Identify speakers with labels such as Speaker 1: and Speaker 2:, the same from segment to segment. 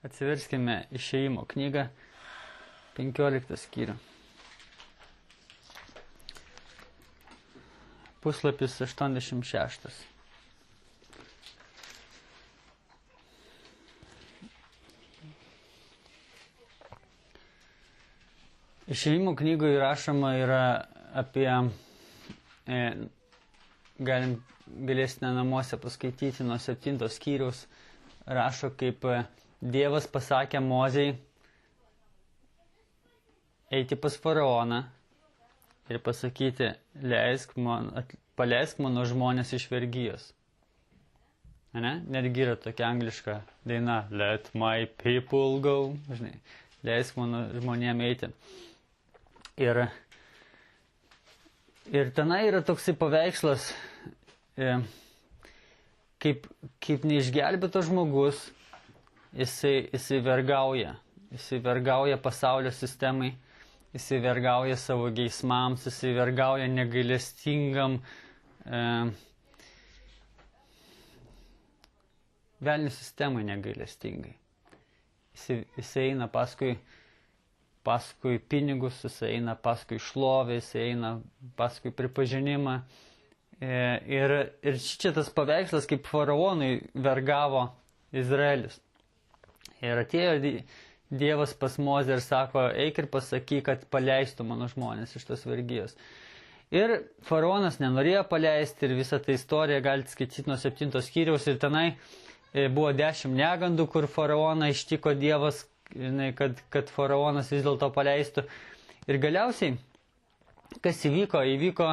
Speaker 1: Atsiverskime Išėjimo knygą, 15 skyrių. Puslapis 86. Išėjimo knygoje rašoma yra apie, galėsite namuose paskaityti nuo 7 skyriaus, rašo, kaip Dievas pasakė Mozei eiti pas faraoną ir pasakyti, paleisk mano žmonės iš vergijos. Ne? Netgi yra tokia angliška daina, let my people go, žinai, leisk mano žmonėm eiti. Ir tenai yra toksai paveikslas, kaip neišgelbėtas žmogus, jisai vergauja. Jisai vergauja pasaulio sistemai, jisai vergauja savo geismams, jisai vergauja negailestingam, velnių sistemai negailestingai. Jisai eina paskui pinigus, jisai eina paskui šlovę, jisai eina paskui pripažinimą. Ir čia tas paveikslas, kaip faraonui vergavo Izraelis. Ir atėjo Dievas pas Mozę ir sako, eik ir pasakyk, kad paleistų mano žmonės iš tos vergijos. Ir faraonas nenorėjo paleisti ir visą tą istoriją galite skaityti nuo 7 skyriaus. Ir tenai buvo 10 negandų, kur faraoną ištiko Dievas, kad faraonas vis dėlto paleistų. Ir galiausiai, kas įvyko? Įvyko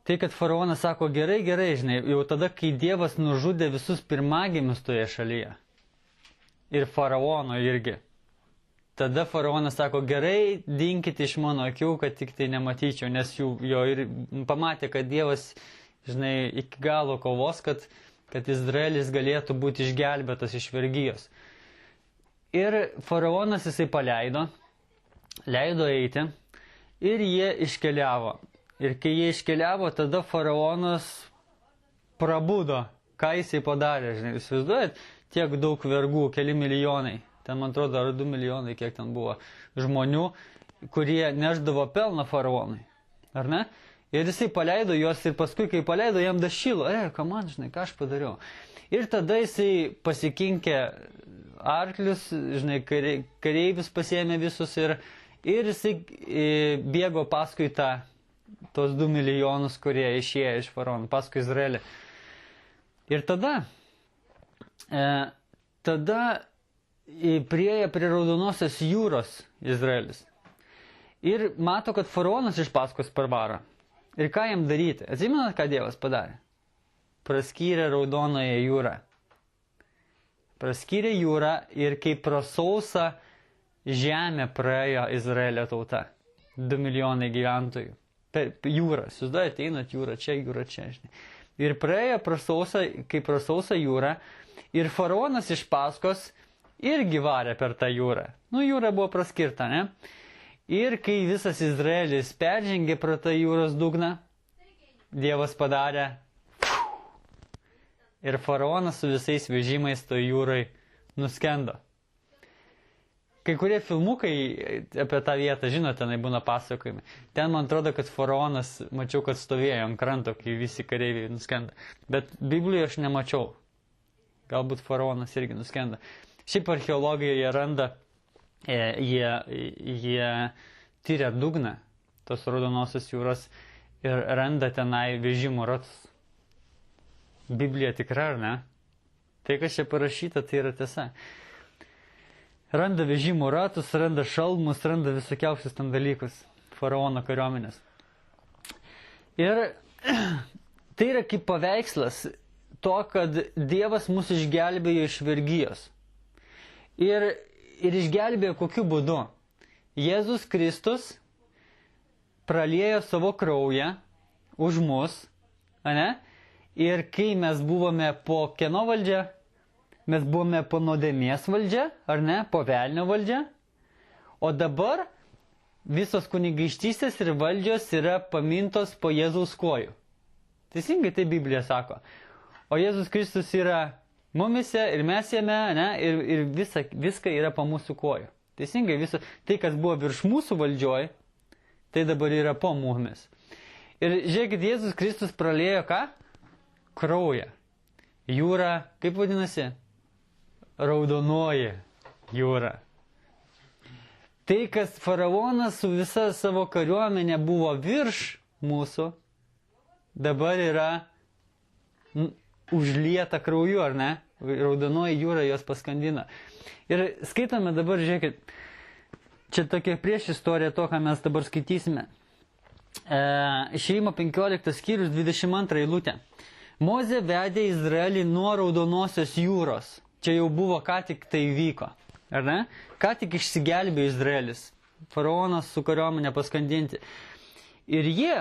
Speaker 1: tai, kad faraonas sako, gerai, žinai, jau tada, kai Dievas nužudė visus pirmagimius toje šalyje. Ir faraono irgi. Tada faraonas sako, gerai, dinkite iš mano akių, kad tik tai nematyčiau, nes jo ir pamatė, kad Dievas, žinai, iki galo kovos, kad Izraelis galėtų būti išgelbėtas iš vergijos. Ir faraonas jisai leido eiti ir jie iškeliavo. Ir kai jie iškeliavo, tada faraonas prabudo, ką jisai padarė, žinai, įsivaizduojat, tiek daug vergų, keli milijonai, ten man atrodo, ar 2 milijonai, kiek ten buvo žmonių, kurie neždavo pelną faraonui, ar ne? Ir jisai paleido juos ir paskui, kai paleido, jam dašilo, žinai, ką aš padariau. Ir tada jisai pasikinkė arklius, žinai, kareivius pasiėmė visus ir jisai bėgo paskui tos 2 milijonus, kurie išėjo iš faraono, paskui Izraelį. Ir tada prieja prie Raudonosios jūros Izraelis. Ir mato, kad faraonas iš paskos parvaro. Ir ką jam daryti? Atsimenat, ką Dievas padarė? Praskyrė Raudonąją jūrą. Praskyrė jūrą ir kaip pro sausą žemę praėjo Izraelio tauta. 2 milijonai gyventojų. Per jūrą. Susidojate, einat jūrą čia, žinai. Ir praėjo kaip pro sausą jūrą. Ir faraonas iš paskos irgi varė per tą jūrą. Jūra buvo praskirta, ne? Ir kai visas Izraelis peržengė pro tą jūros dugną, Dievas padarė ir faraonas su visais vežimais to jūrai nuskendo. Kai kurie filmukai apie tą vietą, žinote, tenai būna pasakojami. Ten man atrodo, kad faraonas, mačiau, kad stovėjo ant kranto, kai visi kareiviai nuskenda. Bet Biblijoje aš nemačiau. Galbūt faraonas irgi nuskenda. Šiaip archeologai jie randa, jie tyria dugną tos Raudonosios jūros ir randa tenai vežimų ratus. Biblija tikra, ar ne? Tai, kas čia parašyta, tai yra tiesa. Randa vežimų ratus, randa šalmus, randa visokiausius tam dalykus. Faraono kariuomenės. Ir tai yra kaip paveikslas to, kad Dievas mus išgelbėjo iš vergijos. Ir išgelbėjo kokiu būdu? Jėzus Kristus praliejo savo kraują už mus, ane? Ir kai mes buvome po kieno valdžia? Mes buvome po nuodėmės valdžia, ar ne? Po velnio valdžia. O dabar visos kunigaikštystės ir valdžios yra pamintos po Jėzaus kojų. Teisingai tai Biblija sako. O Jėzus Kristus yra mumise ir mes jame, ne, ir viską yra po mūsų kojų. Teisingai, tai, kas buvo virš mūsų valdžioj, tai dabar yra po mumis. Ir žiūrėkit, Jėzus Kristus praliejo ką? Kraują. Jūra, kaip vadinasi? Raudonoji jūra. Tai, kas faraonas su visa savo kariuomenė buvo virš mūsų, dabar yra užlieta krauju, ar ne? Raudonoji jūra jos paskandina. Ir skaitame dabar, žiūrėkit, čia tokia prieš istorija to, ką mes dabar skaitysime. Išėjimo 15 skyrius 22 eilutė. Mozė vedė Izraelį nuo Raudonosios jūros. Čia jau buvo, ką tik tai vyko. Ar ne? Ką tik išsigelbėjo Izraelis. Faraonas su kariuomenė paskandinti. Ir jie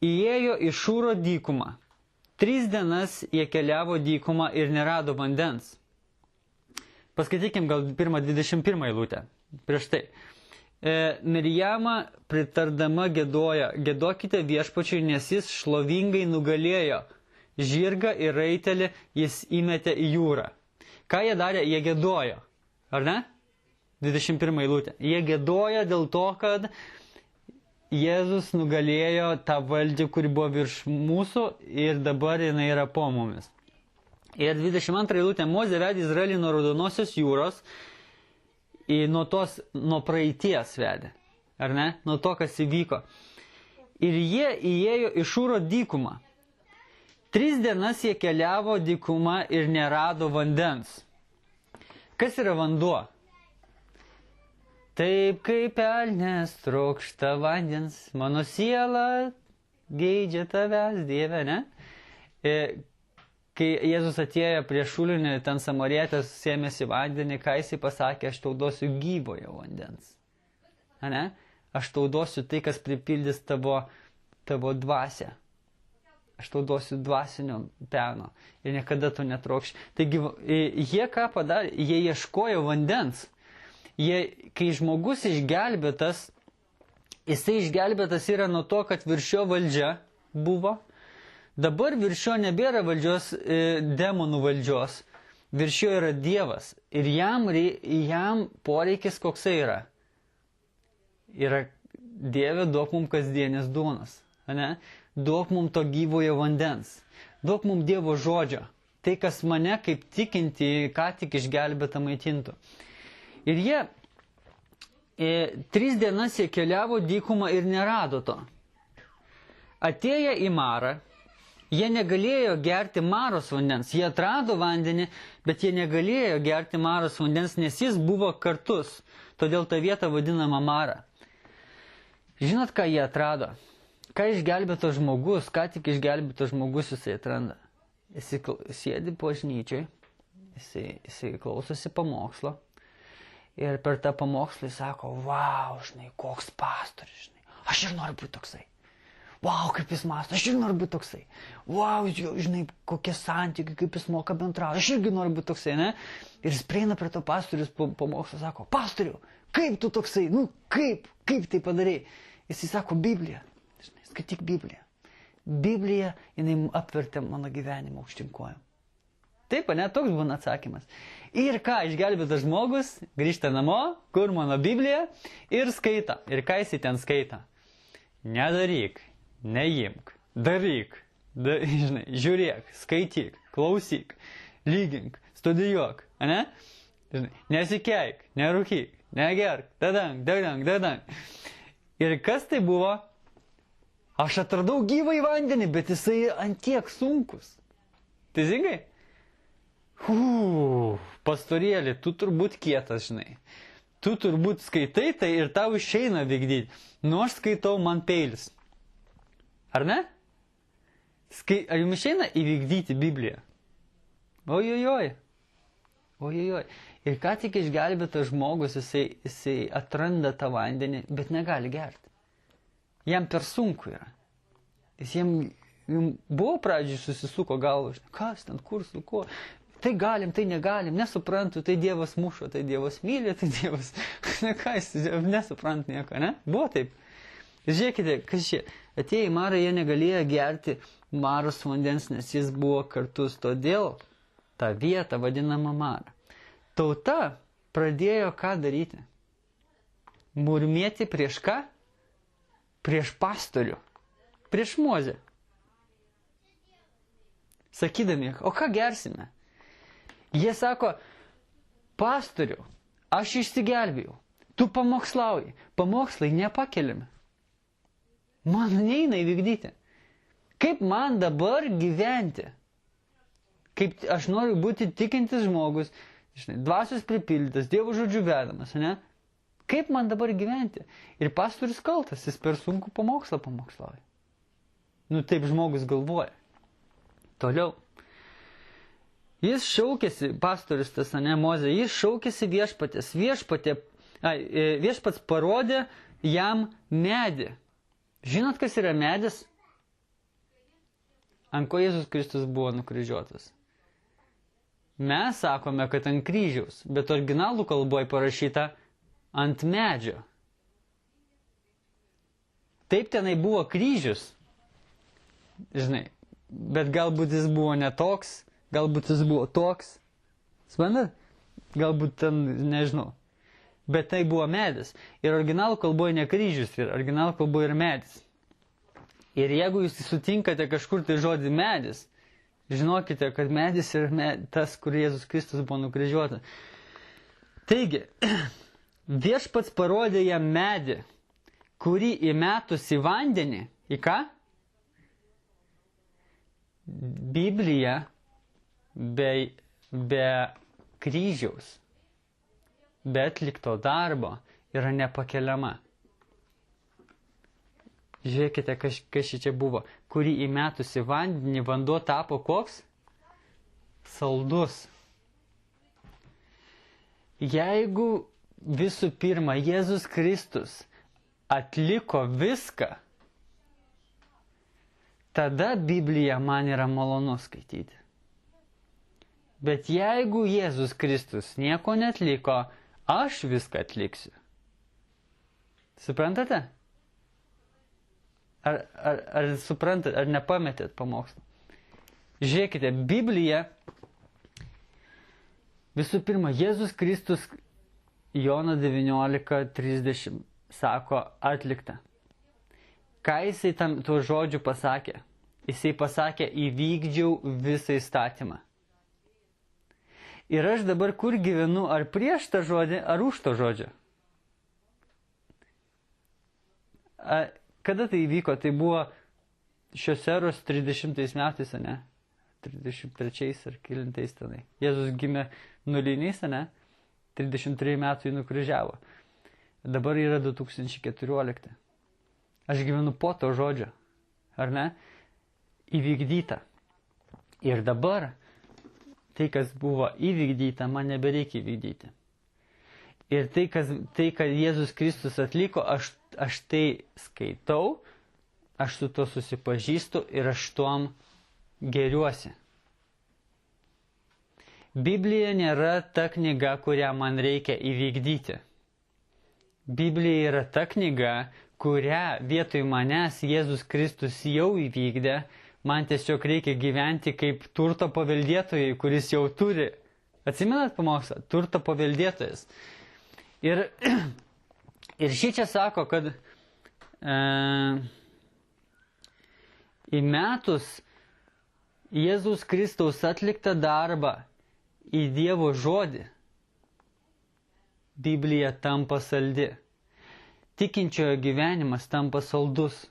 Speaker 1: įėjo į Šūro dykumą. 3 dienas jie keliavo dykumą ir nerado vandens. Paskaitykim gal 21 eilutę. Prieš tai. Mirjama pritardama gėdoja, gėdokite viešpačiui, nes jis šlovingai nugalėjo. Žirgą ir raitelį jis įmetė į jūrą. Ką jie darė? Jie gėdojo. Ar ne? 21 eilutė. Jie gėdoja dėl to, kad Jėzus nugalėjo tą valdžią, kuri buvo virš mūsų ir dabar jinai yra po mumis. Ir 22 eilutė. Mozė vedė Izraelį nuo Raudonosios jūros, nuo praeities vedė. Ar ne? Nuo to, kas įvyko. Ir jie įėjo į Šūro dykumą. 3 dienas jie keliavo dykumą ir nerado vandens. Kas yra vanduo? Taip kaip elnias trokšta vandens, mano siela geidžia tavęs, Dieve, ne? Kai Jėzus atėjo prie šulinį, ten samarietės sėmėsi vandenį, ką jisai pasakė, aš tau duosiu gyvojo vandens. Ne? Aš tau duosiu tai, kas pripildys tavo dvasią. Aš tau duosiu dvasinio peno ir niekada tu netrokši. Taigi, jie ką padarė? Jie ieškojo vandens. Kai žmogus išgelbėtas, jisai išgelbėtas yra nuo to, kad virš jo valdžia buvo. Dabar virš jo nebėra valdžios, demonų valdžios. Virš jo yra Dievas. Ir jam poreikis koksai yra. Yra Dieve, duok mums kasdienės duonos. Ne? Duok mums to gyvojo vandens. Duok mums Dievo žodžio. Tai, kas mane kaip tikinti, ką tik išgelbėta maitintų. Ir jie 3 dienas jie keliavo dykumą ir nerado to. Atėję į Marą, jie negalėjo gerti Maros vandens. Jie atrado vandenį, bet jie negalėjo gerti Maros vandens, nes jis buvo kartus. Todėl ta vieta vadinama Mara. Žinot, ką jie atrado? Ką išgelbėtas žmogus, ką tik išgelbėtas žmogus jisai atranda? Jisai sėdi bažnyčioj, jisai klausosi pamokslo. Ir per tą pamokslą jis sako, vau, žinai, koks pastorius, žinai. Aš ir noriu būti toksai. Vau, kaip jis mąsto, aš ir noriu būti toksai. Vau, žinai, kokie santykiai, kaip jis moka bendrauti, aš irgi noriu būti toksai, ne? Ir jis prieina prie to pastorius pamokslo, sako, pastoriu, kaip tu toksai, kaip tai padarai? Jis sako, Biblija, žinai, skaityk Bibliją. Biblija, jinai apvertė mano gyvenimą aukštinkojom. Taip, ne, toks būna atsakymas. Ir ką, išgelbėtas žmogus, grįžta namo, kur mano Biblija, ir skaita. Ir ką jis ten skaita? Nedaryk, neimk, daryk, žinai, žiūrėk, skaityk, klausyk, lygink, studijuok, ne? Žinai, nesikeik, nerūkyk, negerk, dadang. Ir kas tai buvo? Aš atradau gyvą į vandenį, bet jisai antiek sunkus. Teisingai? Pastorėlį, tu turbūt kietas, žinai. Tu turbūt skaitai tai ir tau išeina vykdyti. Nu, aš skaitau, man peilis. Ar ne? Ar jums išeina įvykdyti Bibliją? Ojojoj. Ir ką tik išgelbėtas žmogus, jisai atranda tą vandenį, bet negali gerti. Jam per sunku yra. Jums buvo pradžiai susisuko galva, kas ten, kur, su kuo. Tai galim, tai negalim, nesuprantu, tai Dievas mušo, tai Dievas myli, tai Dievas, ką jis nesuprant nieko, ne? Buvo taip. Žiūrėkite, kas čia, atėję į Marą, jie negalėjo gerti Maros vandens, nes jis buvo kartus, todėl tą vietą vadinamą Marą. Tauta pradėjo ką daryti? Murmėti prieš ką? Prieš pastorių. Prieš Mozę. Sakydami, o ką gersime? Jie sako, pastorių, aš išsigelbėjau. Tu pamokslauji. Pamokslai nepakeliami. Man neina įvykdyti. Kaip man dabar gyventi? Kaip aš noriu būti tikintis žmogus, žinai, dvasios pripildytas, Dievo žodžiu vedamas, ne? Kaip man dabar gyventi? Ir pastorius kaltas, jis per sunku pamokslą pamokslauja. Taip žmogus galvoja. Toliau. Jis šaukėsi, pastorius tas, ne, Mozė, jis šaukėsi viešpatės. Viešpats parodė jam medį. Žinot, kas yra medis? Ant ko Jėzus Kristus buvo nukryžiuotas? Mes sakome, kad ant kryžiaus, bet originalų kalboje parašyta ant medžio. Taip tenai buvo kryžius, žinai, bet galbūt jis buvo ne toks, galbūt jis buvo toks, suprantat? Galbūt ten, nežinau, bet tai buvo medis. Ir originalų kalboje ne kryžius, ir originalų kalboje yra medis. Ir jeigu jūs sutinkate kažkur tai žodį medis, žinokite, kad medis yra tas, kur Jėzus Kristus buvo nukryžiuotas. Taigi, viešpats parodė jam medį, kurį įmetus į vandenį, į ką? Biblija be kryžiaus, be atlikto darbo yra nepakeliama. Žiūrėkite, kas čia buvo. Kurį įmetus į vandenį, vanduo tapo koks? Saldus. Jeigu visų pirma Jėzus Kristus atliko viską, tada Bibliją man yra malonu skaityti. Bet jeigu Jėzus Kristus nieko netliko, aš viską atliksiu. Suprantate? Ar suprantat, ar nepametėt pamokslą? Žiūrėkite, Biblija, visų pirma, Jėzus Kristus, Jono 19:30 sako atlikta. Ką jisai tuo žodžiu pasakė? Jisai pasakė, įvykdžiau visą įstatymą. Ir aš dabar kur gyvenu, ar prieš tą žodį, ar už to žodžio? Kada tai įvyko? Tai buvo šios eros 30 metais, ne? 33 ar kilintais tenai. Jėzus gimė nuliniais, ne? 33 metų jį nukryžiavo. Dabar yra 2014. Aš gyvenu po to žodžio. Ar ne? Įvykdyta. Ir dabar tai, kas buvo įvykdyta, man nebereikia įvykdyti. Ir tai, kad Jėzus Kristus atliko, aš tai skaitau, aš su to susipažįstu ir aš tuom geriuosi. Biblija nėra ta knyga, kurią man reikia įvykdyti. Biblija yra ta knyga, kurią vietoj manęs Jėzus Kristus jau įvykdė, man tiesiog reikia gyventi kaip turto paveldėtojai, kuris jau turi. Atsimenat pamokslą? Turto paveldėtojas. Ir šičia sako, kad įmetus Jėzus Kristaus atliktą darbą į Dievo žodį, Biblija tampa saldi. Tikinčiojo gyvenimas tampa saldus.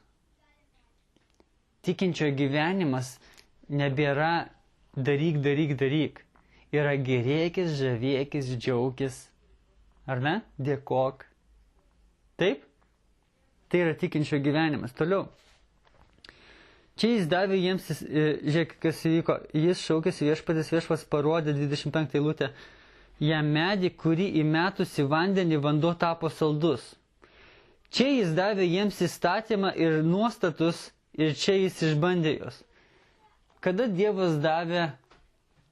Speaker 1: Tikinčiojo gyvenimas nebėra daryk. Yra gerėkis, žavėkis, džiaugis. Ar ne? Dėkok. Taip? Tai yra tikinčio gyvenimas. Toliau. Čia jis davė jiems, žiūrėk, kas įvyko. Jis šaukėsi viešpats parodė 25 eilutę. Jam medį, kurį įmetus į vandenį, vanduo tapo saldus. Čia jis davė jiems įstatymą ir nuostatus ir čia jis išbandė juos. Kada Dievas davė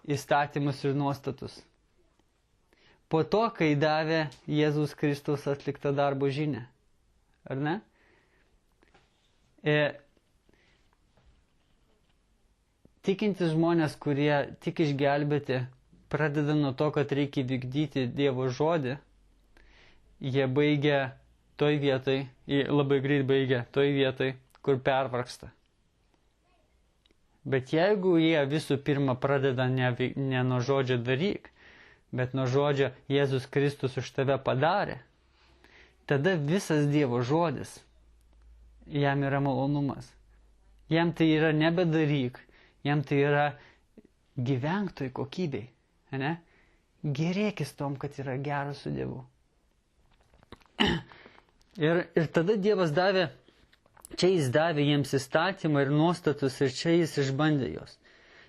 Speaker 1: įstatymus ir nuostatus? Po to, kai davė Jėzus Kristus atliktą darbo žinią. Ar ne? tikintis žmonės, kurie tik išgelbėti, pradeda nuo to, kad reikia vykdyti Dievo žodį, jie baigia toj vietoj, labai greit baigia toj vietoj, kur pervargsta. Bet jeigu jie visų pirma pradeda ne nuo žodžio daryk, bet nuo žodžio Jėzus Kristus už tave padarė, tada visas Dievo žodis jam yra malonumas. Jam tai yra nebedaryk, jam tai yra gyvenk toj kokybei. Ne? Gerėkis tom, kad yra geras su Dievu. Ir tada Dievas davė, čia jis davė jiems įstatymą ir nuostatus ir čia jis išbandė juos.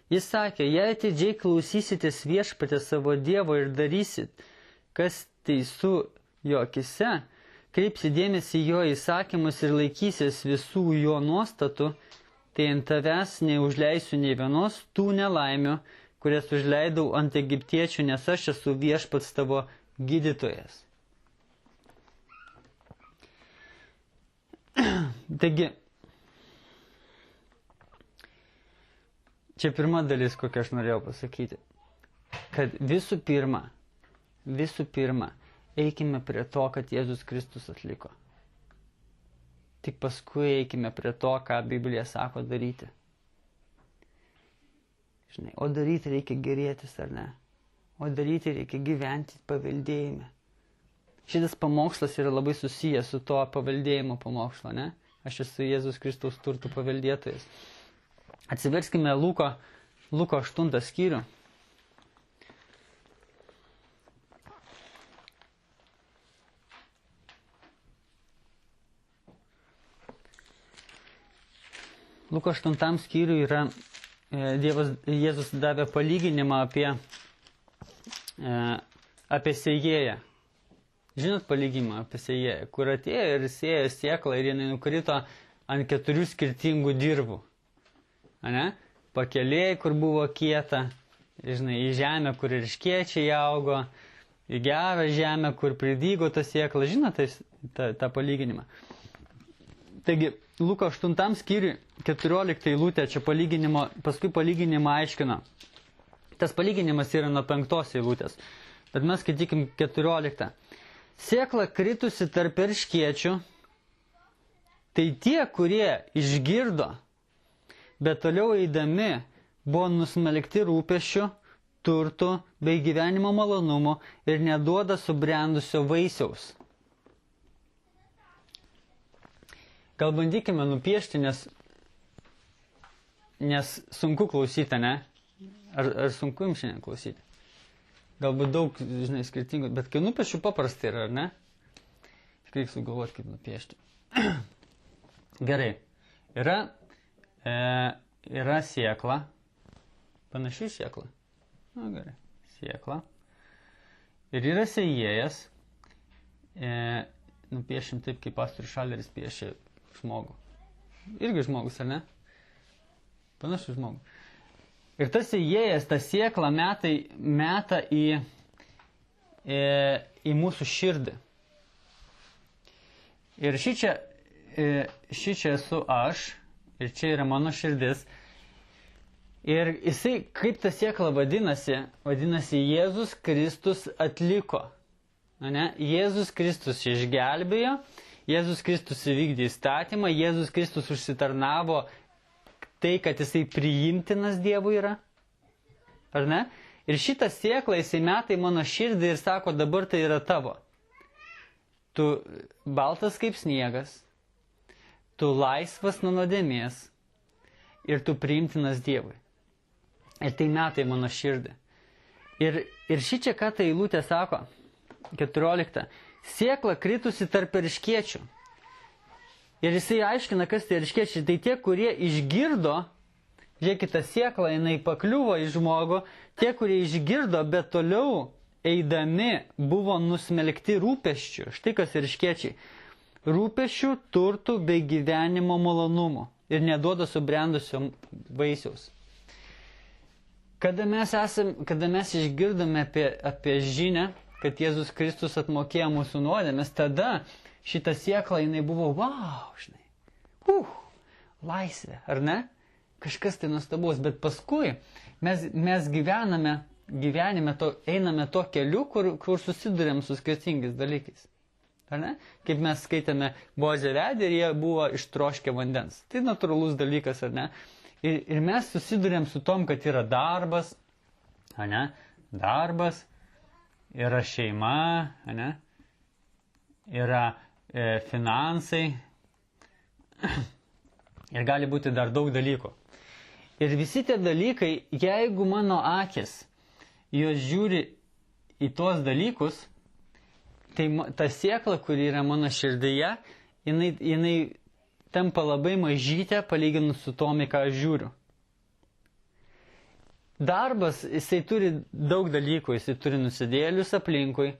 Speaker 1: Jis sakė, jei atidžiai klausysitės viešpatės savo Dievo ir darysit, kas teisų jo akise, kreipsi dėmesį jo įsakymus ir laikysis visų jo nuostatų, tai ant tavęs neužleisiu nei vienos tų nelaimių, kurias užleidau ant egiptiečių, nes aš esu viešpats tavo gydytojas. Taigi, čia pirma dalis, kokią aš norėjau pasakyti. Kad visų pirma, eikime prie to, kad Jėzus Kristus atliko. Tik paskui eikime prie to, ką Biblija sako daryti. Žinai, o daryti reikia gerėtis, ar ne? O daryti reikia gyventi paveldėjime. Šitas pamokslas yra labai susijęs su to paveldėjimo pamokslo, ne? Aš esu Jėzus Kristaus turtų paveldėtojas. Atsiverskime Luko 8 skyrių. Luko 8 skyriui yra Jėzus davė palyginimą apie sėjėją. Žinot palyginimą apie sėjėją, kur atėjo ir sėjo sėklą ir jinai nukrito ant 4 skirtingų dirvų. Ane? Pakelėjai, kur buvo kieta, žinai, į žemę, kur erškėčiai augo, į gerą žemę, kur pridygo ta sėkla. Žinote tą palyginimą? Taigi, Luko 8 skyriui 14 eilutė, čia paskui palyginimą aiškino. Tas palyginimas yra nuo 5 eilutės, bet mes skaitykim 14. Sėkla kritusi tarp erškėčių, tai tie, kurie išgirdo, bet toliau eidami buvo nusmelkti rūpesčių, turtų bei gyvenimo malonumų ir neduoda subrendusio vaisiaus. Gal bandykime nupiešti, nes sunku klausyti, ne? Ar sunku jums šiandien klausyti? Galbūt daug, žinai, skirtingų, bet kai nupiešiu paprastai yra, ar ne? Reikia sugalvoti, kaip nupiešti. Gerai. Yra sėkla. Panaši sėkla. Na, gerai. Sėkla. Ir yra sėjėjas. Nupiešim taip, kaip pastorius Šaleris piešė žmogų. Irgi žmogus, ar ne? Panašus žmogų. Ir tas sėjėjas, ta sėkla meta į mūsų širdį. Ir šičia esu aš, ir čia yra mano širdis. Ir jisai, kaip ta sėkla vadinasi Jėzus Kristus atliko. Ne? Jėzus Kristus išgelbėjo, Jėzus Kristus įvykdė įstatymą, Jėzus Kristus užsitarnavo tai, kad jisai priimtinas Dievui yra. Ar ne? Ir šitą sėklą jisai meta į mano širdį ir sako, dabar tai yra tavo. Tu baltas kaip sniegas, tu laisvas nuo nuodėmės ir tu priimtinas Dievui. Ir tai meta į mano širdį. Ir šičia ką tai eilutė sako, 14. Sėkla kritusi tarp erškėčių. Ir jisai aiškina, kas tai erškėčiai. Tai tie, kurie išgirdo, žiūrėkite, sėkla, jinai pakliuvo į žmogų, tie, kurie išgirdo, bet toliau eidami buvo nusmelkti rūpesčių. Štai kas erškėčiai. Rūpesčių, turtų bei gyvenimo malonumų. Ir neduoda subrendusio vaisiaus. Kada mes išgirdome apie žinią, kad Jėzus Kristus atmokėjo mūsų nuodėmes, tada šita sėkla, jinai buvo, wow, žinai, laisvė, ar ne? kažkas tai nuostabaus, bet paskui mes gyvenime einame to keliu, kur susidurėm su skirtingais dalykais. Ar ne? Kaip mes skaitėme, Boazė vedė ir jie buvo ištroškę vandens. Tai natūralus dalykas, ar ne? Ir mes susidurėm su tom, kad yra darbas, ar ne? Darbas, yra šeima, ar ne? Yra finansai ir gali būti dar daug dalykų. Ir visi tie dalykai, jeigu mano akis, jos žiūri į tuos dalykus, tai ta sėkla, kuri yra mano širdyje, jinai tampa labai mažytė palyginus su tom, į ką aš žiūriu. Darbas, jisai turi daug dalykų, jisai turi nusidėlius aplinkui,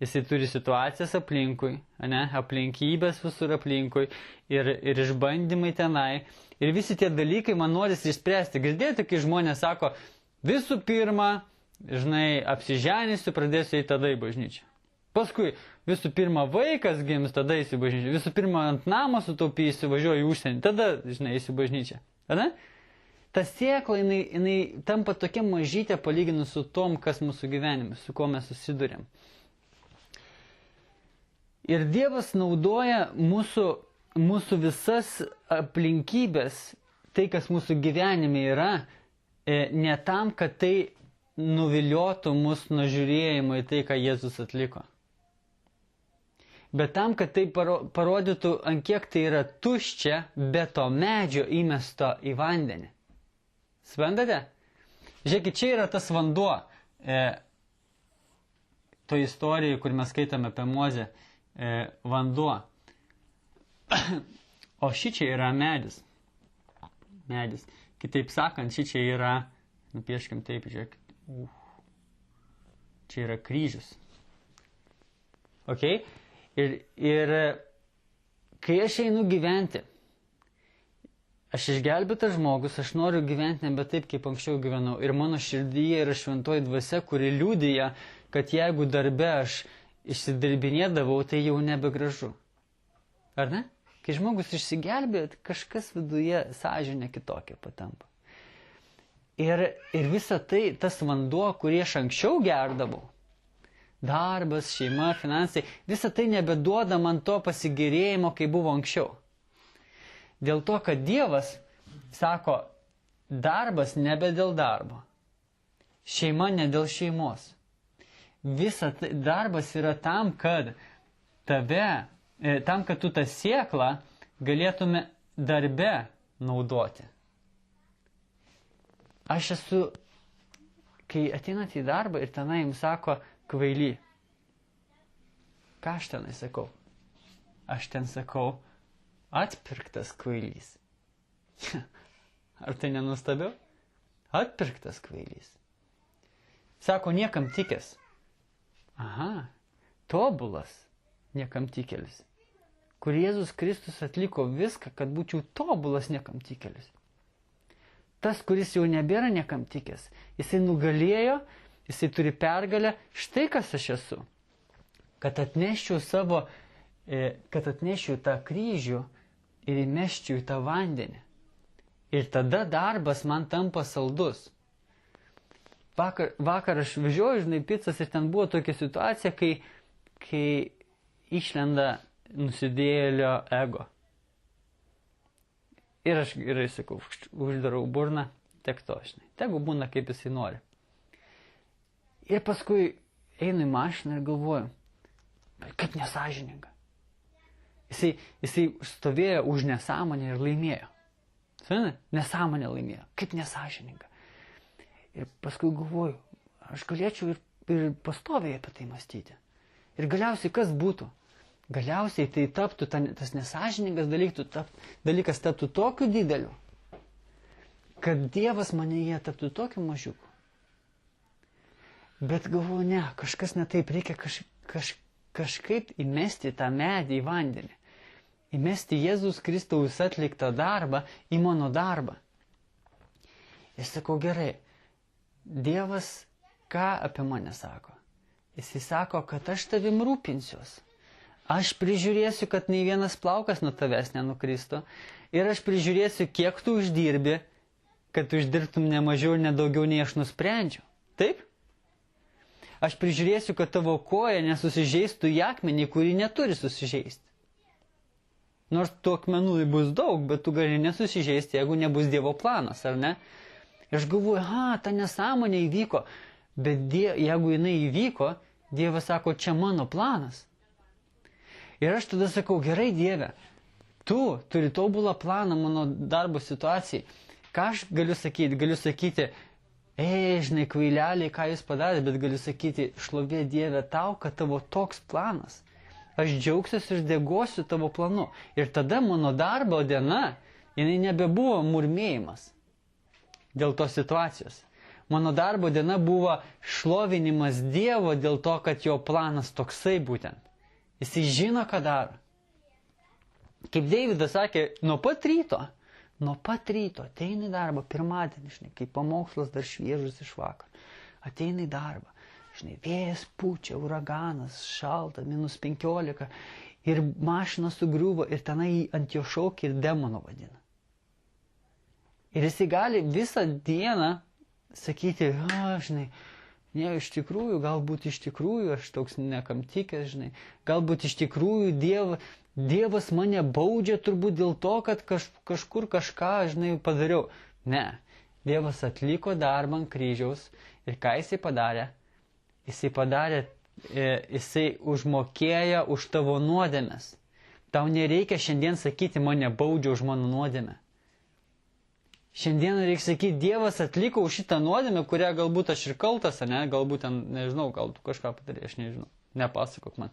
Speaker 1: jisai turi situacijas aplinkui, aplinkybės visur aplinkui ir išbandymai tenai. Ir visi tie dalykai man norisi išspręsti. Girdėjote, kai žmonės sako, visų pirma, apsiženysiu, pradėsiu eiti tada į bažnyčią. Paskui visų pirma vaikas gims, tada eisiu į bažnyčią. Visų pirma ant namo sutaupysiu, važiuoju į užsienį, tada, eisiu į bažnyčią. Ta sėkla, jinai tampa tokia mažytė palyginus su tom, kas mūsų gyvenimas, su kuo mes susidurėm. Ir Dievas naudoja mūsų visas aplinkybės, tai, kas mūsų gyvenime yra, ne tam, kad tai nuviliotų mus nuo žiūrėjimo į tai, ką Jėzus atliko. Bet tam, kad tai parodytų, ant kiek tai yra tuščia, be to medžio įmesto į vandenį. Suprantate? Žiūrėkit, čia yra tas vanduo. To istorijoje, kur mes skaitame apie Mozę, vanduo. O šičia yra medis. Medis. Kitaip sakant, šičia yra, nupieškim taip, žiūrėkit. Čia yra kryžius. Ok? Ir kai aš einu gyventi, aš išgelbėtas žmogus, aš noriu gyventi nebe taip, kaip anksčiau gyvenau. Ir mano širdyje yra šventoji dvasia, kuri liudija, kad jeigu darbe aš išsidirbinėdavau, tai jau nebegražu. Ar ne? Kai žmogus išsigelbė, kažkas viduje sąžinė kitokia patampa. Ir visa tai, tas vanduo, kurį aš anksčiau gerdavau, darbas, šeima, finansai, visa tai nebeduoda man to pasigėrėjimo, kai buvo anksčiau. Dėl to, kad Dievas sako, darbas nebe dėl darbo, šeima ne dėl šeimos. Visa tai, darbas yra tam, kad tu tą sėklą galėtume darbe naudoti. Aš esu, kai ateinate į darbą ir tenai jums sako kvaily. Ką aš tenai sakau? Aš ten sakau, atpirktas kvailys. Ar tai nenuostabiau? Atpirktas kvailys. Sako, niekam tikęs. Aha, tobulas niekam tikelis. Kur Jėzus Kristus atliko viską, kad būčiau tobulas niekam tikelis. Tas, kuris jau nebėra niekam tikęs, jisai nugalėjo, jisai turi pergalę, štai kas aš esu. Kad atneščiau tą kryžių ir įmeščiau į tą vandenį. Ir tada darbas man tampa saldus. Vakar aš važiuoju, picas ir ten buvo tokia situacija, kai išlenda nusidėjėlio ego. Ir aš gerai sakau, uždarau burną, tiek to, tegu būna kaip jisai nori. Ir paskui einu į mašiną ir galvoju, kaip nesąžininga. Jisai stovėjo už nesąmonę ir laimėjo. Nesąmonę laimėjo, kaip nesąžininga. Ir paskui galvoju, aš galėčiau ir pastoviai apie tai mąstyti. Ir galiausiai kas būtų? Galiausiai tai taptų, tas nesąžiningas dalykas taptų tokiu dideliu, kad Dievas manyje taptų tokiu mažiuku. Bet galvoju, ne, kažkas ne taip, reikia kažkaip įmesti tą medį į vandenį. Įmesti Jėzus Kristaus atliktą darbą į mano darbą. Ir sakau, gerai, Dievas ką apie mane sako? Jisai sako, kad aš tavim rūpinsiuos. Aš prižiūrėsiu, kad nei vienas plaukas nuo tavęs nenukristų. Ir aš prižiūrėsiu, kiek tu uždirbi, kad tu uždirbtum ne mažiau ir ne daugiau nei aš nusprendžiau. Taip? Aš prižiūrėsiu, kad tavo koja nesusižeistų į akmenį, kurį neturi susižeisti. Nors tų akmenų bus daug, bet tu gali nesusižeisti, jeigu nebus Dievo planas, ar ne? Ir aš galvoju, ta nesąmonė įvyko, bet jeigu jinai įvyko, Dievas sako, čia mano planas. Ir aš tada sakau, gerai Dieve, tu turi tobulą planą mano darbo situacijai. Ką aš galiu sakyti? Galiu sakyti, žinai, kvaileliai, ką jūs padarėte, bet galiu sakyti, šlovė Dieve tau, kad tavo toks planas. Aš džiaugsiuosi ir dėgosiu tavo planu. Ir tada mano darbo diena, jinai nebebuvo murmėjimas dėl tos situacijos. Mano darbo diena buvo šlovinimas Dievo dėl to, kad jo planas toksai būtent. Jisai žino, ką daro. Kaip Deividas sakė, nuo pat ryto ateina į darbą, pirmadienį, žinai, kai pamokslas dar šviežus iš vakar. Ateina į darbą, žinai, vėjas pučia, uraganas, šalta, -15 ir mašina sugriuvo ir tenai ant jo šaukia ir demono vadina. Ir jisai gali visą dieną sakyti, žinai, ne, iš tikrųjų, galbūt iš tikrųjų aš toks nekam tikęs, žinai, galbūt iš tikrųjų Dievas mane baudžia turbūt dėl to, kad kažkur kažką, žinai, padariau. Ne, Dievas atliko darbą ant kryžiaus ir ką jisai padarė? Jisai užmokėjo už tavo nuodėmes. Tau nereikia šiandien sakyti, mane baudžia už mano nuodėmę. Šiandien reikia sakyti, Dievas atliko už šitą nuodėmę, kurią galbūt aš ir kaltas, ne? Galbūt, nežinau, gal tu kažką padarė, aš nežinau, nepasakok man.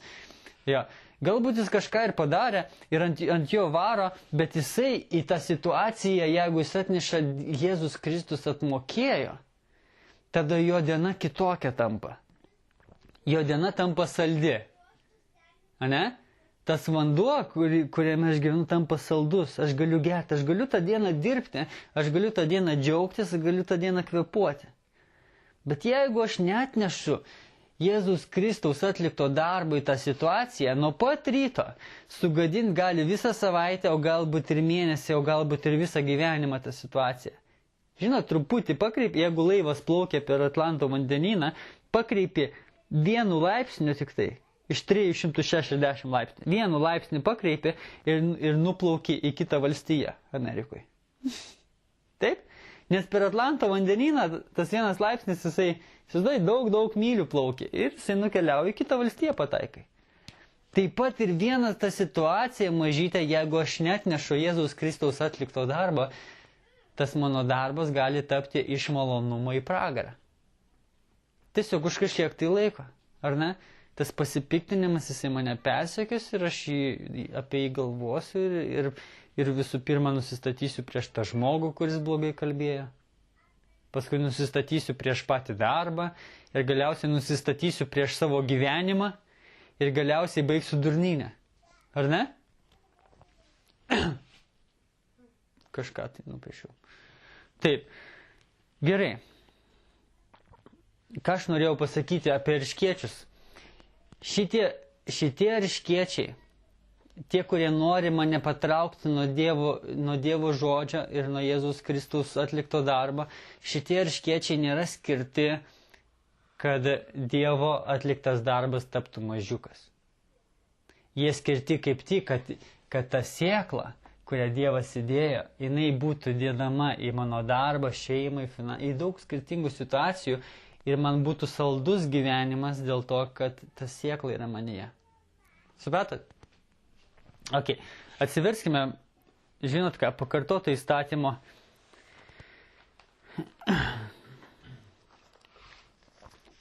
Speaker 1: Ja. Galbūt jis kažką ir padarė ir ant jo varo, bet jisai į tą situaciją, jeigu jis atneša Jėzus Kristus atmokėjo, tada jo diena kitokia tampa. Jo diena tampa saldi. Ane? Tas vanduo, kuriame aš gyvenu, tampa saldus. Aš galiu gerti, aš galiu tą dieną dirbti, aš galiu tą dieną džiaugtis, aš galiu tą dieną kvėpuoti. Bet jeigu aš neatnešu Jėzus Kristaus atlikto darbo į tą situaciją, nuo pat ryto sugadinti gali visą savaitę, o galbūt ir mėnesį, o galbūt ir visą gyvenimą tą situaciją. Žinot, truputį pakreipi, jeigu laivas plaukia per Atlanto vandenyną, pakreipi 1 laipsniu tik tai, iš 360 laipsnių. 1 laipsnį pakreipi ir nuplauki į kitą valstiją Amerikoje. Taip? Nes per Atlanto vandenyną tas 1 laipsnis, jisai daug mylių plaukia ir jisai nukeliauja į kitą valstiją pataikai. Taip pat ir ta situacija mažytė, jeigu aš neatnešu Jėzaus Kristaus atlikto darbo, tas mano darbas gali tapti iš malonumo į pragarą. Tiesiog už kažkiek tai laiko, ar ne? Tas pasipiktinimas, jisai mane persekios ir aš apie jį galvosiu ir visų pirma nusistatysiu prieš tą žmogų, kuris blogai kalbėjo. Paskui nusistatysiu prieš patį darbą ir galiausiai nusistatysiu prieš savo gyvenimą ir galiausiai baigsiu durnynę. Ar ne? Kažką tai nupiešiau. Taip. Gerai. Ką aš norėjau pasakyti apie erškėčius? Šitie erškėčiai, tie, kurie nori mane patraukti nuo Dievo žodžio ir nuo Jėzus Kristaus atlikto darbo, šitie erškėčiai nėra skirti, kad Dievo atliktas darbas taptų mažiukas. Jie skirti kaip tik, kad ta sėkla, kurią Dievas įdėjo, jinai būtų dėdama į mano darbą, šeimą, į daug skirtingų situacijų ir man būtų saldus gyvenimas dėl to, kad ta sėkla yra manyje. Supratot? Ok, atsiverskime, žinot ką, pakartoto įstatymo.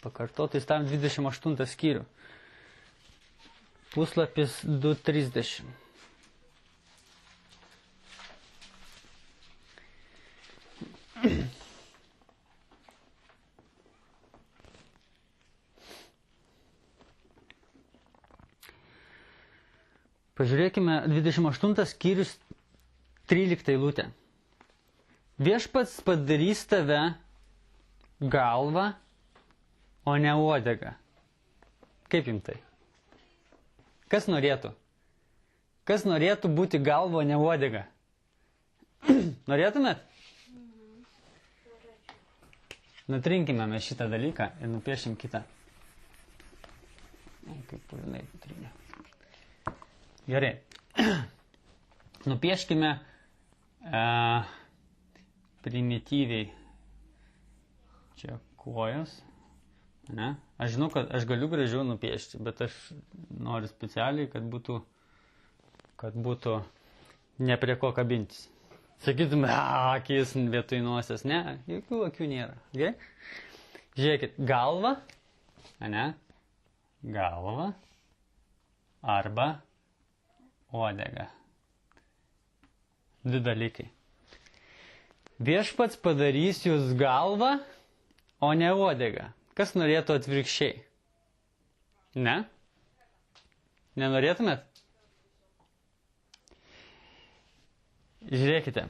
Speaker 1: Pakartoto įstatymo 28 skyrių. Puslapis 230. Pažiūrėkime 28 skyrius 13 eilutę. Viešpats padarys tave galvą, o ne uodegą. Kaip jums tai? Kas norėtų? Kas norėtų būti galva, o ne uodega? Norėtumėt? nutrinkime mes šitą dalyką ir nupiešim kitą. Kaip purinai nutrinė. Gerai. Nupieškime primityviai čia kojas. Ne? Aš žinau, kad aš galiu gražiau nupiešti, bet aš noriu specialiai, kad būtų ne prie ko kabintis. Sakytume, akis vietoj nosies. Ne, jokių akių nėra. Gerai? Žiūrėkit, galva, ne? Galva arba uodega. 2 dalykai. Viešpats padarys jūs galvą, o ne uodegą. Kas norėtų atvirkščiai? Ne? Nenorėtumėt? Žiūrėkite.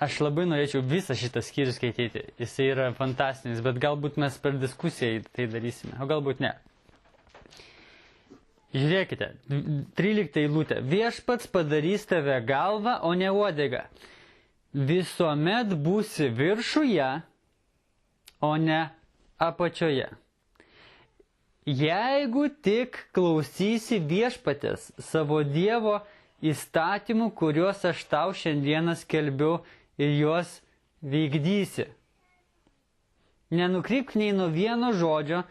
Speaker 1: Aš labai norėčiau visą šitą skyrių skaityti. Jisai yra fantastinis, bet galbūt mes per diskusiją tai darysime, o galbūt ne. Žiūrėkite. 13 eilutė. Viešpats padarys tave galvą, o ne uodegą. Visuomet būsi viršuje, o ne apačioje. Jeigu tik klausysi viešpatės savo Dievo įstatymų, kuriuos aš tau šiandieną skelbiu ir juos vykdysi. Nenukrypk nei nuo vieno žodžio,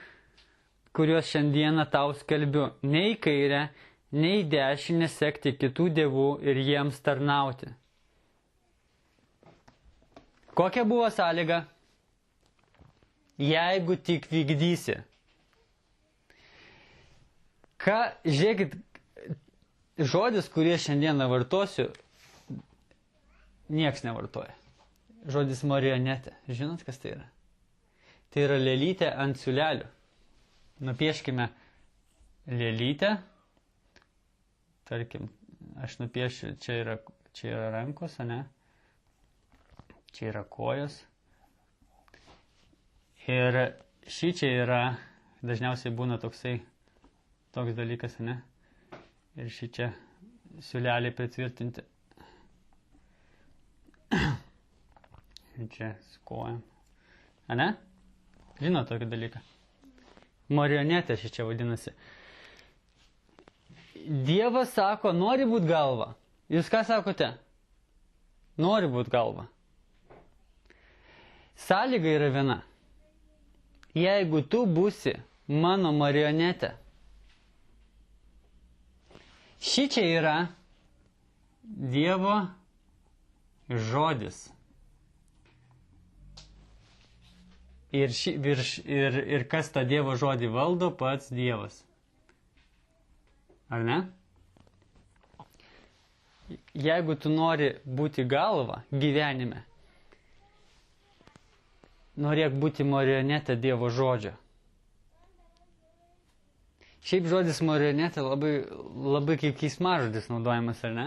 Speaker 1: kuriuos šiandieną tau skelbiu, nei kairę, nei dešinę sekti kitų dievų ir jiems tarnauti. Kokia buvo sąlyga? Jeigu tik vykdysi. Žiūrėkit, žodis, kurį šiandieną vartosiu, nieks nevartoja. Žodis marionetė. Žinot, kas tai yra? Tai yra lėlytė ant siūlelių. Nupieškime lėlytę. Tarkim, aš nupiešiu, čia yra rankos, ne? Čia yra kojos. Ir čia yra, dažniausiai būna toks dalykas, ne? Ir čia siūleliai pritvirtinti. Ir čia su kojam. A ne? Žinot tokį dalyką. Marionetė čia vadinasi. Dievas sako, nori būti galva. Jūs ką sakote? Nori būti galva. Sąlyga yra viena. Jeigu tu būsi mano marionetė, šičia yra Dievo žodis. Ir kas tą Dievo žodį valdo, pats Dievas. Ar ne? Jeigu tu nori būti galva gyvenime, norėk būti marionetė Dievo žodžio. Šiaip žodis marionetė labai kaip keismažodis naudojamas, ar ne?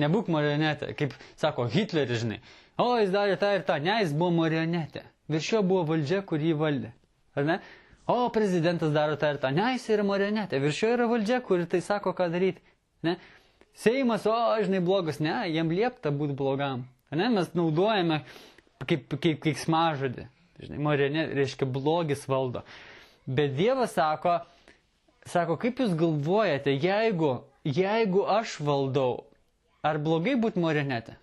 Speaker 1: Nebūk marionetė, kaip sako Hitleris, žinai. O, jis darė tą ir tą. Ne, jis buvo marionetė. Virš jo buvo valdžia, kur jį valdė. Ar ne? O, prezidentas daro tą ir tą. Ne, jis yra marionetė. Virš jo yra valdžia, kur tai sako, ką daryti. Ne? Seimas, žinai, blogas. Ne, jam liepta būti blogam. Ne? Mes naudojame kaip keiksmažodį. Žinai, marionetė reiškia blogis valdo. Bet Dievas sako, kaip jūs galvojate, jeigu aš valdau, ar blogai būti marionetė?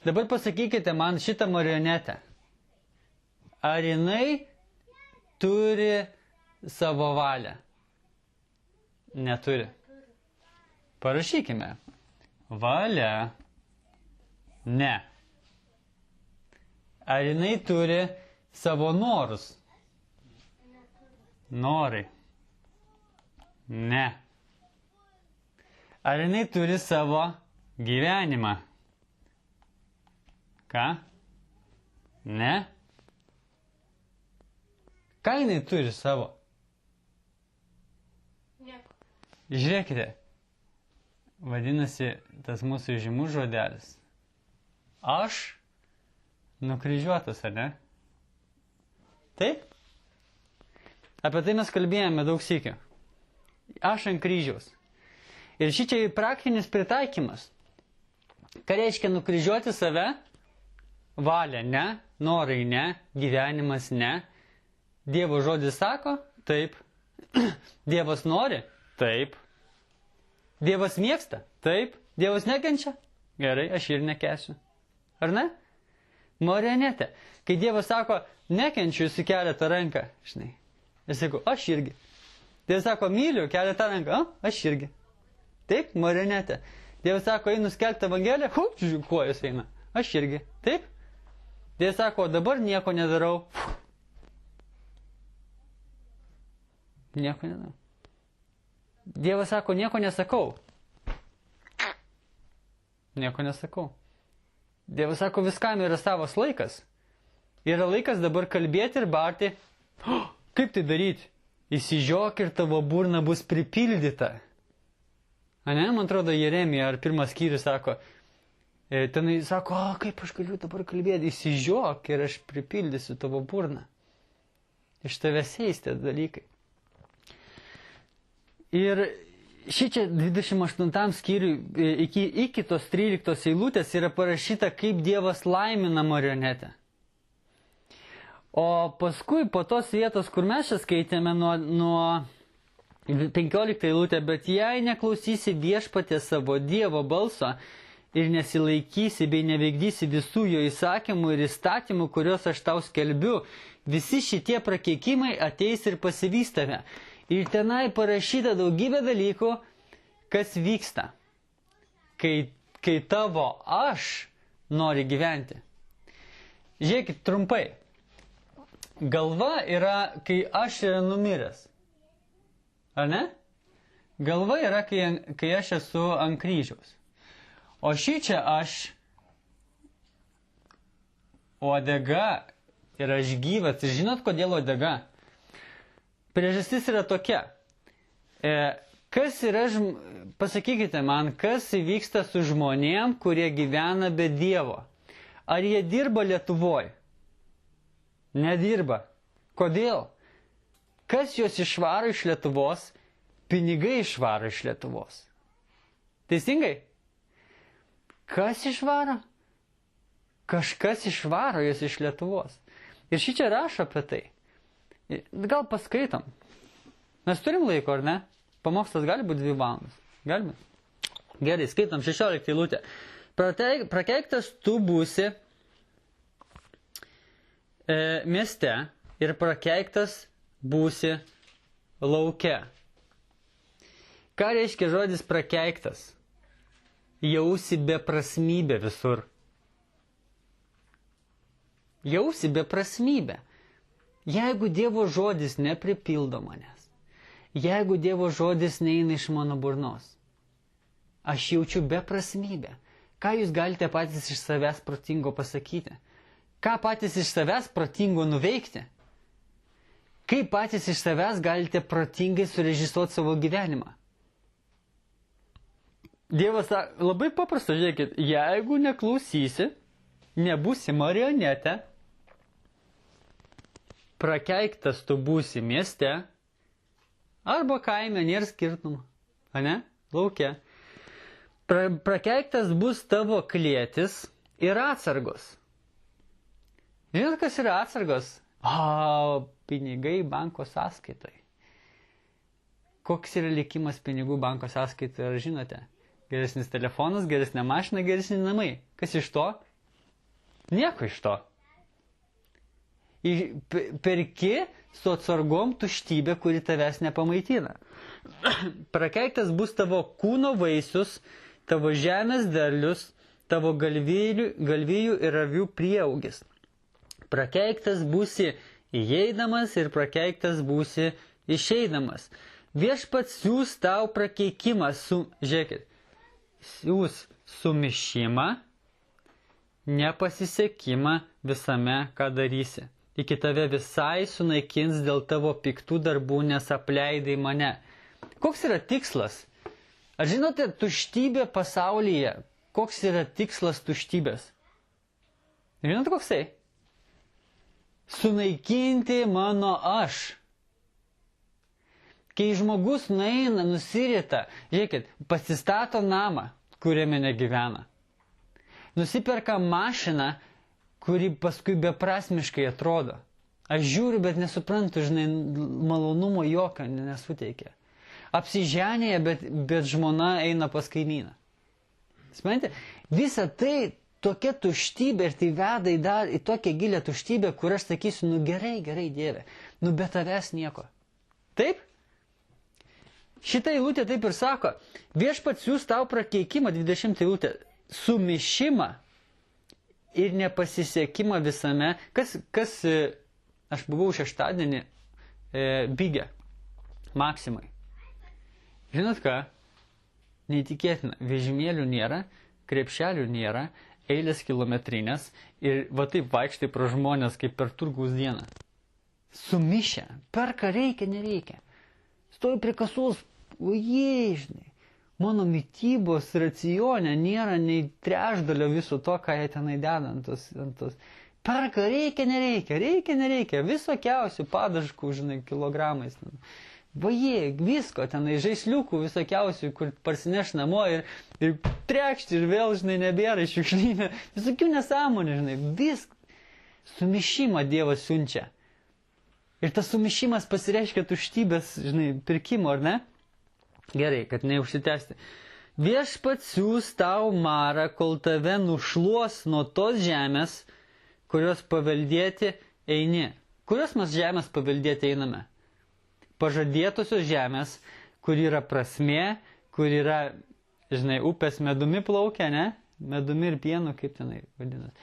Speaker 1: Dabar pasakykite man šitą marionetę. Ar jinai turi savo valią? Neturi. Parašykime. Valia. Ne. Ar jinai turi savo norus? Norai. Ne. Ar jinai turi savo gyvenimą? Ką? Ne. Ką jinai turi savo?
Speaker 2: Nieko.
Speaker 1: Žiūrėkite. Vadinasi, tas mūsų žymus žodelis. Aš nukryžiuotas, ar ne? Taip? Apie tai mes kalbėjome daug sykių. Aš ant kryžiaus. Ir šičia praktinis pritaikymas. Ką reiškia nukryžiuoti save? valia ne, norai ne, gyvenimas ne. Dievo žodis sako, taip. Dievas nori, taip. Dievas mėgsta, taip. Dievas nekenčia, gerai, aš ir nekęsiu. Ar ne? Marionetė. Kai Dievas sako, nekenčiu, jūs keletą ranką, žinai. Aš sakau, aš irgi. Dievas sako, myliu, keletą ranką, aš irgi. Taip, marionetė. Dievas sako, einu skelbti Evangeliją, kojas eina. Aš irgi. Taip? Dievas sako, dabar nieko nedarau. Nieko nedarau. Dievas sako, nieko nesakau. Nieko nesakau. Dievas sako, viskam yra savas laikas. Yra laikas dabar kalbėti ir barti. Kaip tai daryti? Įsižiok ir tavo burna bus pripildyta. Ane, man atrodo, Jeremija ar pirmas skyrius sako, tenai sako, kaip aš galiu dabar kalbėti, įsižiok ir aš pripildysiu tavo burną. Iš tavęs eis tie dalykai. Ir šičia 28 skyriui iki tos 13 eilutės yra parašyta, kaip Dievas laimina marionetę. O paskui po tos vietos, kur mes čia skaitėme nuo 15 eilutę, bet jei neklausysi viešpatė savo Dievo balso ir nesilaikysi bei neveikdysi visų jo įsakymų ir įstatymų, kuriuos aš tau skelbiu, visi šitie prakeikimai ateis ir pasivys tave. Ir tenai parašyta daugybė dalykų, kas vyksta, kai tavo aš nori gyventi. Žiūrėkit trumpai. Galva yra, kai aš yra numiręs. Ar ne? Galva yra, kai aš esu ant kryžiaus. O šičia aš uodega ir aš gyvas. Ir žinot, kodėl uodega? Priežastis yra tokia. Pasakykite man, kas įvyksta su žmonėm, kurie gyvena be Dievo? Ar jie dirba Lietuvoje? Nedirba. Kodėl? Kas juos išvaro iš Lietuvos? Pinigai išvaro iš Lietuvos. Teisingai? Kas išvaro? Kažkas išvaro juos iš Lietuvos. Ir šičia rašo apie tai. Gal paskaitom. Mes turim laiko, ar ne? Pamokslas gali būti 2 valandas. Galime? Gerai, skaitom 16 eilutę. Prakeiktas tu būsi mieste ir prakeiktas būsi lauke. Ką reiškia žodis prakeiktas? Jausi beprasmybę visur. Jausi beprasmybę. Jeigu Dievo žodis nepripildo manęs, jeigu Dievo žodis neina iš mano burnos, aš jaučiu beprasmybę. Ką jūs galite patys iš savęs protingo pasakyti? Ką patys iš savęs protingo nuveikti? Kaip patys iš savęs galite protingai surežisuoti savo gyvenimą? Dievas sako, labai paprasta, žiūrėkit, jeigu neklausysi, nebūsi marionetė, prakeiktas tu būsi mieste, arba kaime, nėra skirtumo, ane? Lauke. Prakeiktas bus tavo klėtis ir atsargos. Žinot, kas yra atsargos? Pinigai banko sąskaitoj. Koks yra likimas pinigų banko sąskaitoj, ar žinote? Geresnis telefonas, geresnė mašina, geresni namai. Kas iš to? Nieko iš to. Perki su atsargom tuštybę, kuri tavęs nepamaitina. Prakeiktas bus tavo kūno vaisius, tavo žemės derlius, tavo galvijų ir avių prieaugis. Prakeiktas būsi įeidamas ir prakeiktas būsi išeidamas. Viešpats siūs tau prakeikimą, žiūrėkit, siūs sumišimą, nepasisekimą visame, ką darysi. Iki tave visai sunaikins dėl tavo piktų darbų, nes apleidai mane. Koks yra tikslas? Ar žinote, tuštybė pasaulyje, koks yra tikslas tuštybės? Žinote, koksai? Sunaikinti mano aš. Kai žmogus nueina, nusirita, žiūrėkit, pasistato namą, kuriame negyvena. Nusiperka mašiną, kuri paskui beprasmiškai atrodo. Aš žiūriu, bet nesuprantu, žinai, malonumo jokio nesuteikia. Apsiženėja, bet žmona eina pas kaimyną. Suprantate, visa tai tokia tuštybė ir tai veda į tokią gilę tuštybę, kur aš sakysiu, nu gerai, Dieve, nu be tavęs nieko. Taip? Šitą eilutę taip ir sako, viešpats siųs tau prakeikimą, 20 eilutė, sumišimą ir nepasisekimą visame. Aš buvau šeštadienį Bige, Maksimai. Žinot ką? Neįtikėtina, vežimėlių nėra, krepšelių nėra, eilės kilometrinės ir va taip vaikštai pro žmonės kaip per turgaus dieną. Sumišę, perka reikia, nereikia. Stoju prie kasos, žinai, mano mitybos racione nėra nei trečdalio viso to, ką jie tenai deda ant tos. Perka reikia, nereikia, visokiausių padažkų, žinai, kilogramais. Visko, tenai žaisliukų visokiausių, kur parsineš namo ir trekšti ir vėl, žinai, nebėra šiukšlyne. Visokių nesąmonė, žinai, visk. Sumišimą Dievas siunčia. Ir tas sumišimas pasireiškia tuštybės, žinai, pirkimo, ar ne? Gerai, kad neužsitęsti. Viešpats siųs tau marą, kol tave nušluos nuo tos žemės, kurios paveldėti eini. Kurios mes žemės paveldėti einame? Pažadėtosios žemės, kur yra prasmė, kur yra, žinai, upės medumi plaukia, ne? Medumi ir pienu, kaip tenai vadinas.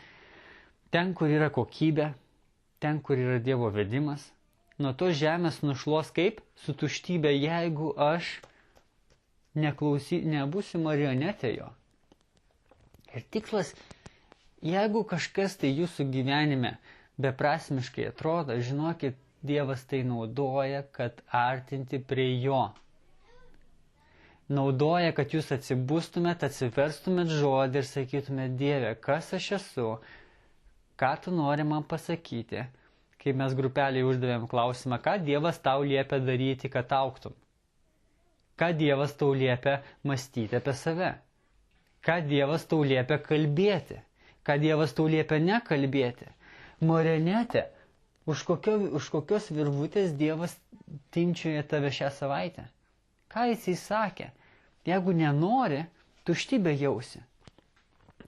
Speaker 1: Ten, kur yra kokybė, ten, kur yra Dievo vedimas. Nuo tos žemės nušluos kaip? Su tuštybė, jeigu aš nebūsiu marionetė jo. Ir tikslas, jeigu kažkas tai jūsų gyvenime beprasmiškai atrodo, žinokit, Dievas tai naudoja, kad artinti prie jo. Naudoja, kad jūs atsibustumėt, atsiverstumėt žodį ir sakytumėt, Dieve, kas aš esu, ką tu nori man pasakyti. Kai mes grupeliai uždavėm klausimą, ką Dievas tau liepia daryti, kad augtum. Ką Dievas tau liepia mąstyti apie save. Ką Dievas tau liepia kalbėti. Ką Dievas tau liepia nekalbėti. Marionetė. Už kokios virvutės Dievas timčioja tave šią savaitę? Ką jisai sakė? Jeigu nenori, tuštybę jausi.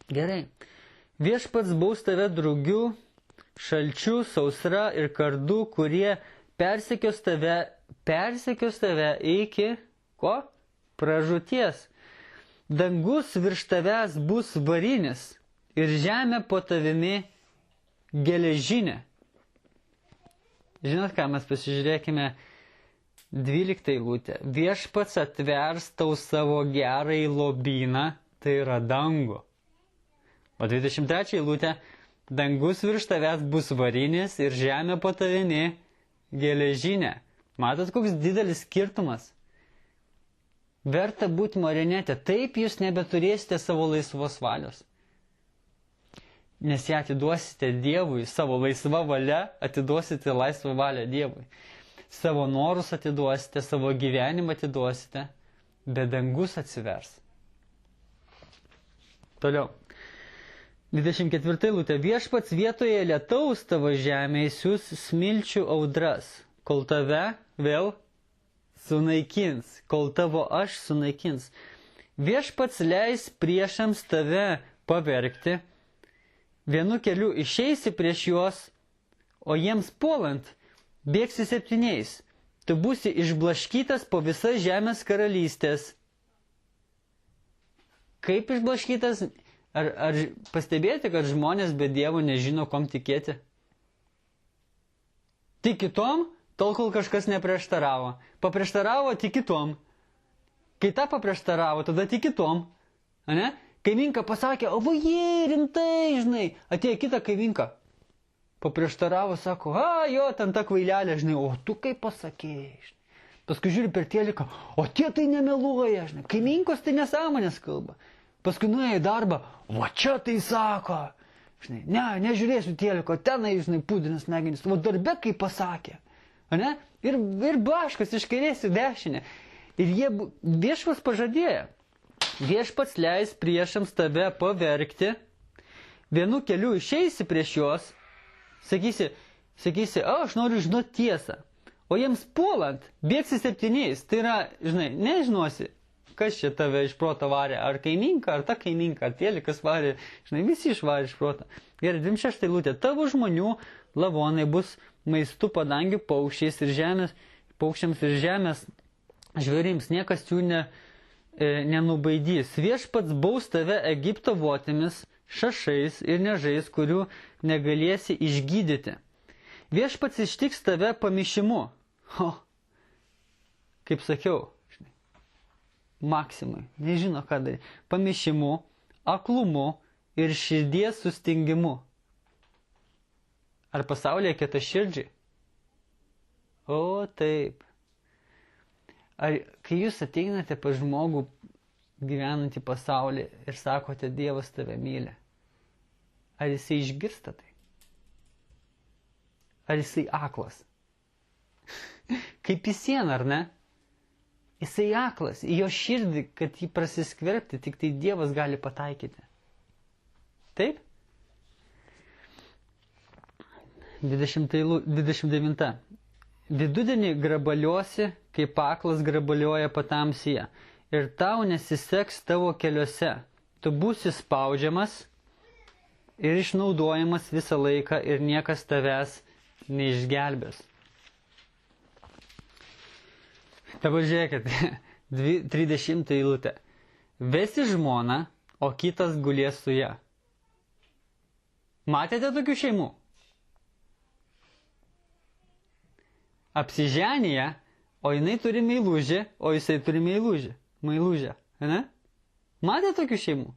Speaker 1: Gerai. Viešpats baus tave drugiu, šalčiu, sausra ir kardu, kurie persekios tave iki, ko? Pražūties. Dangus virš tavęs bus varinis ir žemė po tavimi geležinė. Žinot ką, mes pasižiūrėkime 12 eilutę. Viešpats atvers tau savo gerąjį lobyną, tai yra dangų. O 23 eilutė. Dangus virš tavęs bus varinis ir žemė po tavimi geležinė. Matot, koks didelis skirtumas? Verta būti marionetė. Taip jūs nebeturėsite savo laisvos valios. Nes ją atiduosite Dievui, savo laisvą valią atiduosite laisvą valią Dievui. Savo norus atiduosite, savo gyvenimą atiduosite, bet dangus atsivers. Toliau. 24 eilutė. Viešpats vietoje lietaus tavo žemėje siųs smilčių audras, kol tave vėl sunaikins, kol tavo aš sunaikins. Viešpats leis priešams tave pavergti, vienu keliu išeisi prieš juos, o jiems puolant bėgsi 7. Tu būsi išblaškytas po visas žemės karalystės. Kaip išblaškytas? Ar pastebėjote, kad žmonės be Dievo nežino, kom tikėti? Tik kitom, tol kol kažkas neprieštaravo. Paprieštaravo tik kitom. Kai tą paprieštaravo, tada tik kitom. Ane? Kaiminka pasakė, o rimtai, žinai, atėjo kita kaiminka. Paprieštaravo, sako, jo, ten ta kvailelė, žinai, o tu kaip pasakėjai, žinai. Paskui žiūri per teliką, o tie tai nemeluoja, žinai, kaiminkos tai nesąmonės kalba. Paskui nuėjo į darbą, o čia tai sako, žinai, nežiūrėsiu teliko, tenai, žinai, pūdinas smegenis, o darbe kaip pasakė, ane? Ir baškas iš kairės į dešinę. Ir Viešpats pažadėjo. Viešpats leis priešams tave pavergti, vienu keliu išeisi prieš juos, sakysi, aš noriu žinoti tiesą. O jiems puolant, bėgsi 7. Tai yra, žinai, nežinosi, kas čia tave iš proto varė. Ar kaiminka, ar ta kaiminka, ar tėlikas varė. Žinai, visi išvarė iš proto. Gerai, 26 eilutė. Tavo žmonių lavonai bus maistu padangių paukščiams ir žemės žvėrims. Niekas jų nenubaidys. Viešpats baus tave Egipto votimis, šašais ir nežais, kurių negalėsi išgydyti. Viešpats ištiks tave pamišimu. Kaip sakiau, maksimai, nežino ką daryti. Pamišimu, aklumu ir širdies sustingimu. Ar pasaulyje kieta širdžiai? O taip. Ar kai jūs ateinate pas žmogų gyvenantį pasaulį ir sakote, Dievas tave myli, ar jisai išgirsta tai? Ar jisai aklas? Kaip į sieną, ar ne? Jisai aklas. Į jo širdį, kad jį prasiskverbti, tik tai Dievas gali pataikyti. Taip? 29. Vidudienį grabaliosi, kaip aklas grabalioja patamsyje, ir tau nesiseks tavo keliuose. Tu būsi spaudžiamas ir išnaudojamas visą laiką ir niekas tavęs neišgelbės. Dabar žiūrėkit, 30 eilutė. Vesi žmoną, o kitas gulės su ją. Matėte tokių šeimų? Apsiženyje, o jinai turi meilužį, o jisai turi meilužę. Ne? Matėte tokių šeimų?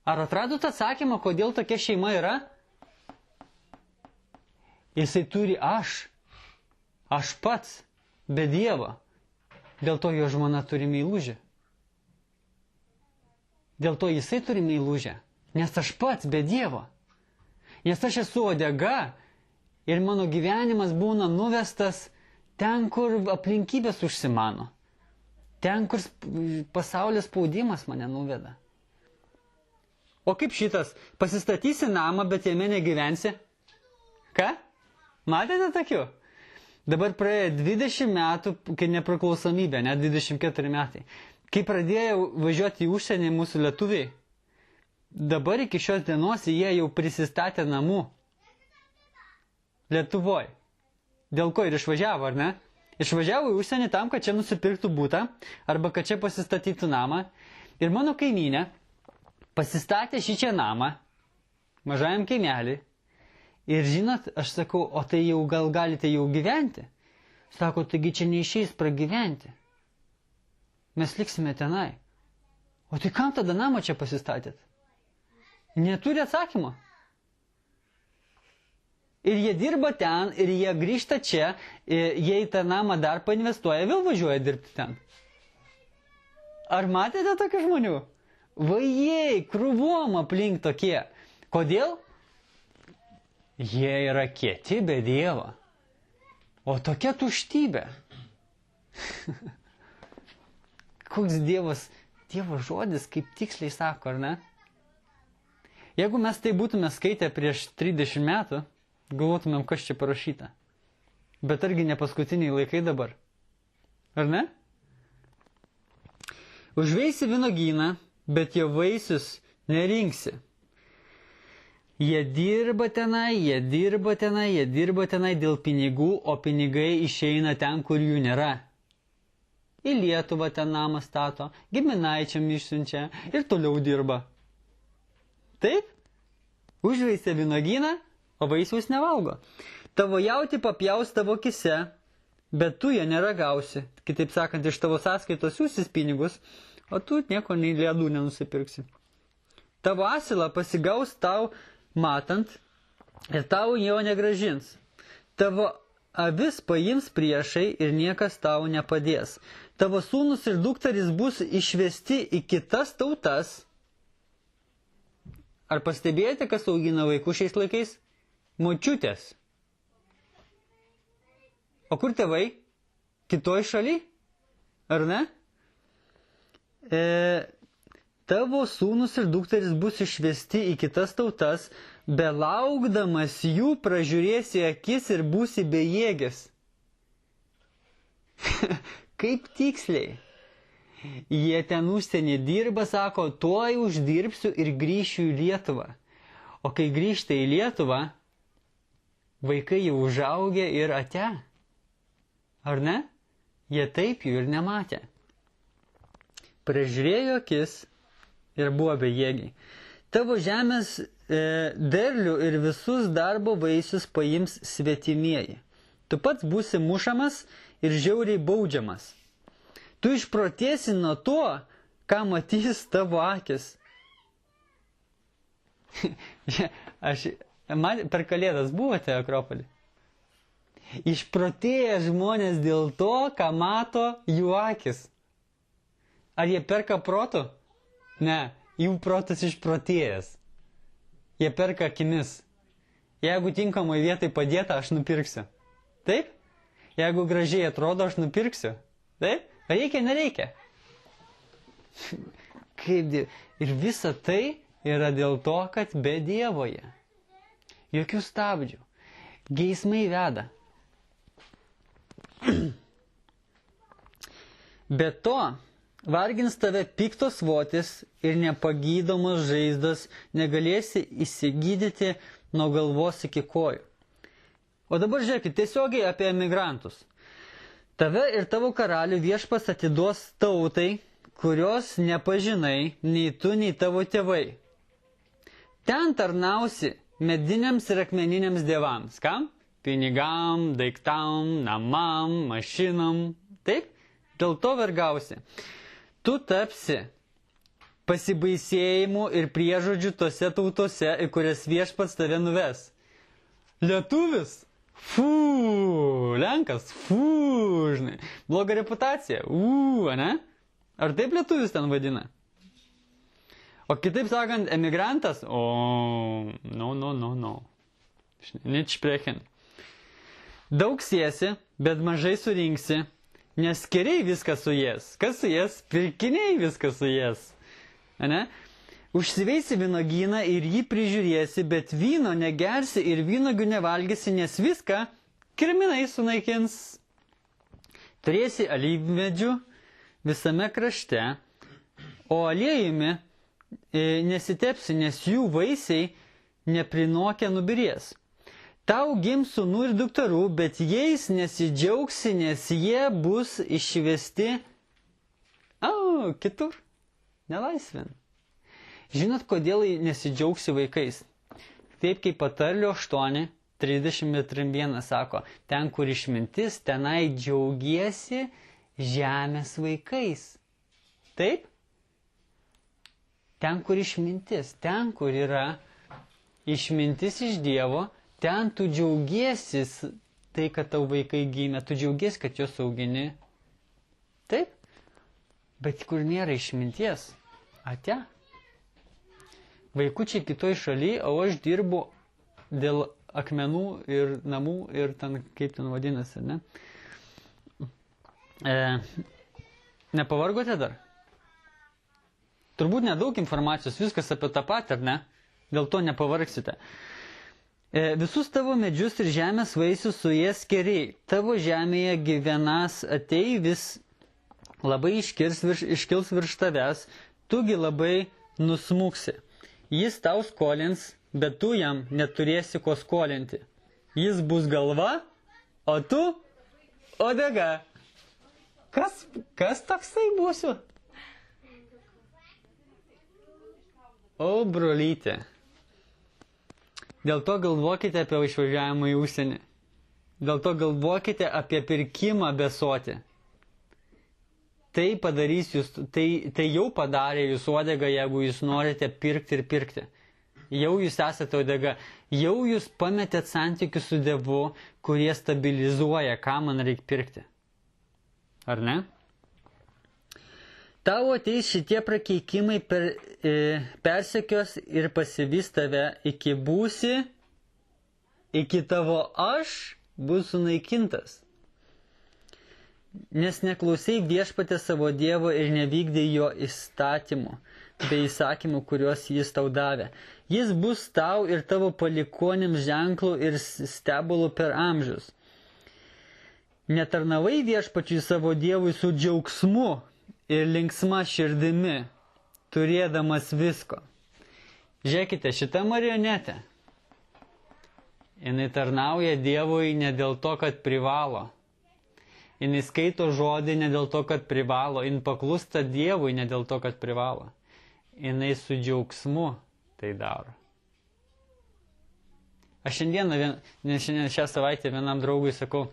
Speaker 1: Ar atradot atsakymą, kodėl tokia šeima yra? Jisai turi aš pats, be Dievo. Dėl to jo žmona turi meilužę. Dėl to jisai turi meilužę. Nes aš pats be Dievo. Nes aš esu uodega ir mano gyvenimas būna nuvestas ten, kur aplinkybės užsimano. Ten, kur pasaulio spaudimas mane nuveda. O kaip šitas? Pasistatysi namą, bet jame negyvensi? Ką? Matėte tokių? Dabar praėjo 20 metų, kai nepriklausomybė, net 24 metai. Kai pradėjo važiuoti į užsienį mūsų lietuviai, dabar iki šios dienos jie jau prisistatė namų. Lietuvoje. Dėl ko ir išvažiavo, ar ne? Išvažiavo į užsienį tam, kad čia nusipirktų butą, arba kad čia pasistatytų namą. Ir mano kaimynė pasistatė šičia namą, mažajam kaimelį. Ir žinot, aš sakau, o tai jau gal galite jau gyventi? Sako, taigi čia neišeis pragyventi. Mes liksime tenai. O tai kam tada namą čia pasistatėt? Neturi atsakymo. Ir jie dirba ten, ir jie grįžta čia, jie į tą namą dar painvestuoja, vėl važiuoja dirbti ten. Ar matėte tokių žmonių? Vajei, krūvom aplink tokie. Kodėl? Jie yra kieti be Dievo. O tokia tuštybė. Koks Dievo žodis, kaip tiksliai sako, ar ne? Jeigu mes tai būtume skaitę prieš 30 metų, galvotumėm, kas čia parašyta. Bet argi ne paskutiniai laikai dabar? Ar ne? Užveisi vynuogyną, bet jo vaisius nerinksi. Jie dirba tenai dėl pinigų, o pinigai išeina ten, kur jų nėra. Į Lietuvą ten namą stato, giminaičiam išsiunčia ir toliau dirba. Taip? Užveisė vynuogyną, o vaisiaus nevalgo. Tavo jauti papjaus tavo kise, bet tu jo neragausi. Kitaip sakant, iš tavo sąskaitos siūsis pinigus, o tu nieko nei ledų nenusipirksi. Tavo asilą pasigaus tau matant ir tau jo negražins. Tavo avis paims priešai ir niekas tau nepadės. Tavo sūnus ir dukterys bus išvesti į kitas tautas. Ar pastebėjote, kas augina vaikus šiais laikais? Močiutės. O kur tėvai? Kitoj šaly? Ar ne? tavo sūnus ir dukteris bus išvesti į kitas tautas, belaukdamas jų pražiūrėsi akis ir būsi bejėgis. Kaip tiksliai? Jie ten užsienį dirba, sako, tuoj uždirbsiu ir grįšiu į Lietuvą. O kai grįžta į Lietuvą, vaikai jau užaugę ir ate. Ar ne? Jie taip jų ir nematė. Pražiūrėjo akis ir buvo bejėgiai. Tavo žemės derlių ir visus darbo vaisius paims svetimieji. Tu pats būsi mušamas ir žiauriai baudžiamas. Tu išprotėsi nuo to, ką matys tavo akis. Per Kalėdas buvote Akropolį? Išprotėję žmonės dėl to, ką mato jų akis. Ar jie perka protų? Ne, jų protas išprotėjęs. Jie perka akimis. Jeigu tinkamai vietai padėta, aš nupirksiu. Taip? Jeigu gražiai atrodo, aš nupirksiu. Taip? Reikia, nereikia. Ir visa tai yra dėl to, kad be Dievo jie. Jokių stabdžių. Geismai veda. Be to, vargins tave piktos votis ir nepagydomos žaizdos, negalėsi įsigydyti nuo galvos iki kojų. O dabar žiūrėkit, tiesiogiai apie emigrantus. Tave ir tavo karalių viešpas atiduos tautai, kurios nepažinai, nei tu, nei tavo tėvai. Ten tarnausi mediniams ir akmeniniams dievams. Kam? Pinigam, daiktam, namam, mašinam. Taip? Dėl to vergausi. Tu tapsi pasibaisėjimu ir priežodžiu tose tautose, į kurias viešpats tave nuves. Lietuvis? Fū, Lenkas, fū, žinai. Bloga reputacija, ne? Ar taip lietuvis ten vadina? O kitaip sakant, emigrantas, no. Nicht sprechen. Daug siesi, bet mažai surinksi, nes skeriai viską suės. Kas suės? Pirkiniai viską suės. Ne? Užsiveisi vynogyną ir jį prižiūrėsi, bet vyno negersi ir vynogių nevalgysi, nes viską kirminai sunaikins. Turėsi alyvmedžių visame krašte, o aliejumi nesitepsi, nes jų vaisiai neprinokę nubirės. Tau gims sūnų ir dukterų, bet jais nesidžiaugsi, nes jie bus išvesti kitur, nelaisvin. Žinot, kodėl nesidžiaugsi vaikais? Taip kaip Patarlių 8:30-31 sako, ten, kur išmintis, tenai džiaugiesi žemės vaikais. Taip? Ten, kur išmintis, ten, kur yra išmintis iš Dievo, ten tu džiaugiesi tai, kad tau vaikai gimė, tu džiaugiesi, kad juos augini. Taip? Bet kur nėra išminties, ate? Vaikučiai kitoj šaly, o aš dirbu dėl akmenų ir namų ir ten, kaip ten vadinasi, ne? Nepavargote dar? Turbūt nedaug informacijos, viskas apie tą patį, ar ne? Dėl to nepavargsite. Visus tavo medžius ir žemės vaisius suės skeriai. Tavo žemėje gyvenas ateivis labai iškils virš tavęs, tugi labai nusmuksi. Jis tau skolins, bet tu jam neturėsi ko skolinti. Jis bus galva, o tu uodega. Kas toksai būsiu? O, brolytė. Dėl to galvokite apie išvažiavimą į užsienį. Dėl to galvokite apie pirkimą besotį. Tai padarys jūs, tai jau padarė jūs uodegą, jeigu jūs norite pirkti ir pirkti. Jau jūs esate uodega. Jau jūs pametėt santykius su Dievu, kurie stabilizuoja, ką man reikia pirkti. Ar ne? Tau ateis šitie prakeikimai persekios ir pasivys tave, iki tavo aš bus sunaikintas. Nes neklausai viešpatė savo Dievo ir nevykdai jo įstatymų. bei įsakymų, kuriuos jis tau davė. Jis bus tau ir tavo palikuonims ženklų ir stebulų per amžius. Netarnavai viešpačiui savo Dievui su džiaugsmu ir linksma širdimi, turėdamas visko. Žiūrėkite, šita marionetė, jinai tarnauja Dievui ne dėl to, kad privalo. Jinai skaito žodį ne dėl to, kad privalo. Jin paklūsta Dievui ne dėl to, kad privalo. Jinai su džiaugsmu tai daro. Aš šiandien šią savaitę vienam draugui sakau,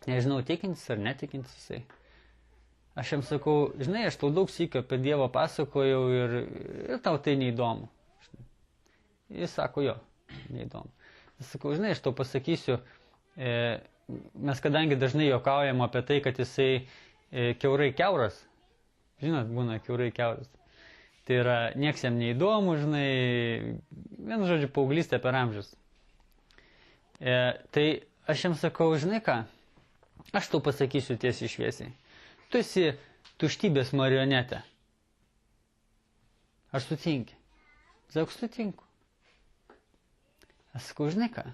Speaker 1: nežinau, tikintis ar netikintis jisai. Aš jam sakau, žinai, aš tau daug sykių apie Dievą pasakojau ir tau tai neįdomu. Jis sako, jo, neįdomu. Jis sakau, žinai, aš tau pasakysiu, mes kadangi dažnai juokaujam apie tai, kad jisai kiaurai kiauras. Žinot, būna kiaurai kiauras. Tai yra, nieks jam neįdomu, žinai, vienu žodžiu, paauglystė per amžius. Tai aš jam sakau, žinai ką, aš tau pasakysiu tiesiai šviesiai. Tu esi tuštybės marionetė. Ar sutinki? Sakau, sutinku. Aš sakau, žinai ką,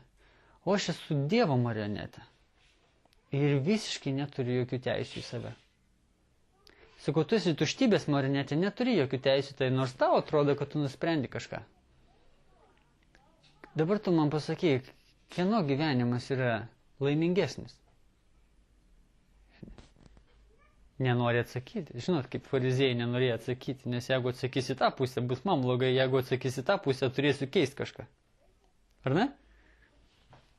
Speaker 1: o aš esu Dievo marionetė. Ir visiškai neturi jokių teisių į save. Sakau, tu esi tuštybės marionetė, neturi jokių teisių, tai nors tau atrodo, kad tu nusprendi kažką. Dabar tu man pasakyk, kieno gyvenimas yra laimingesnis? Nenori atsakyti. Žinot, kaip fariziejai nenorėjo atsakyti, nes jeigu atsakysi tą pusę, bus man blogai, jeigu atsakysi tą pusę, turėsiu keisti kažką. Ar ne?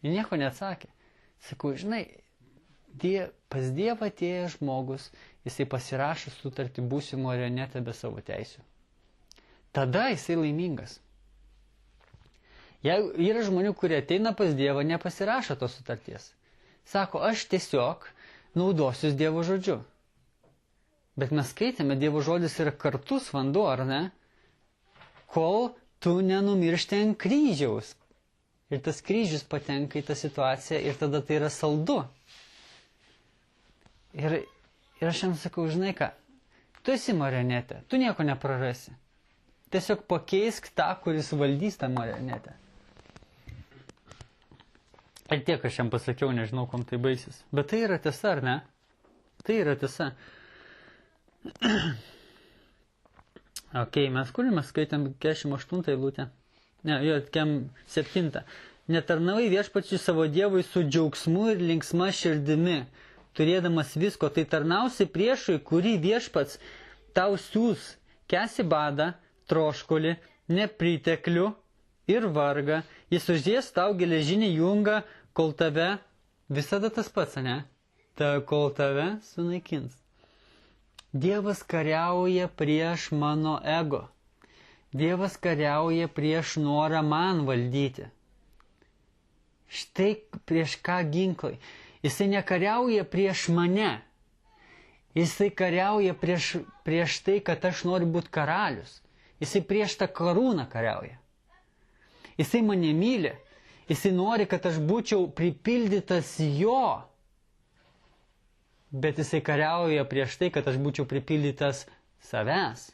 Speaker 1: Jie nieko neatsakė. Sakau, žinai, pas Dievą atėjęs žmogus, jisai pasirašo sutartį būsi marionetę be savo teisių. Tada jisai laimingas. Jeigu yra žmonių, kurie ateina pas Dievą, nepasirašo tos sutarties. Sako, aš tiesiog naudosius Dievo žodžiu. Bet mes skaitėme, Dievo žodis yra kartus vanduo, ar ne? Kol tu nenumiršti ant kryžiaus. Ir tas kryžius patenka į tą situaciją ir tada tai yra saldu. Ir aš jam sakau, žinai ką, tu esi marionetė, tu nieko neprarasi. Tiesiog pakeisk tą, kuris valdys tą marionetę. Ir tiek aš jam pasakiau, nežinau, kom tai baigsis. Bet tai yra tiesa, ar ne? Tai yra tiesa. Ok, mes kurime skaitėm 48 eilutę. Ne, jo, 7. Netarnavai viešpačiui savo Dievui su džiaugsmu ir linksma širdimi, turėdamas visko, tai tarnausi priešui, kurį viešpats tau siūs, kesi badą, troškulį, nepriteklių ir vargą, jis uždės tau geležinį jungą, kol tave, visada tas pats, ne? Kol tave sunaikins. Dievas kariauja prieš mano ego. Dievas kariauja prieš norą man valdyti. Štai prieš ką ginklai. Jisai nekariauja prieš mane. Jisai kariauja prieš tai, kad aš noriu būti karalius. Jisai prieš tą karūną kariauja. Jisai mane myli. Jisai nori, kad aš būčiau pripildytas jo. Bet jisai kariauja prieš tai, kad aš būčiau pripildytas savęs.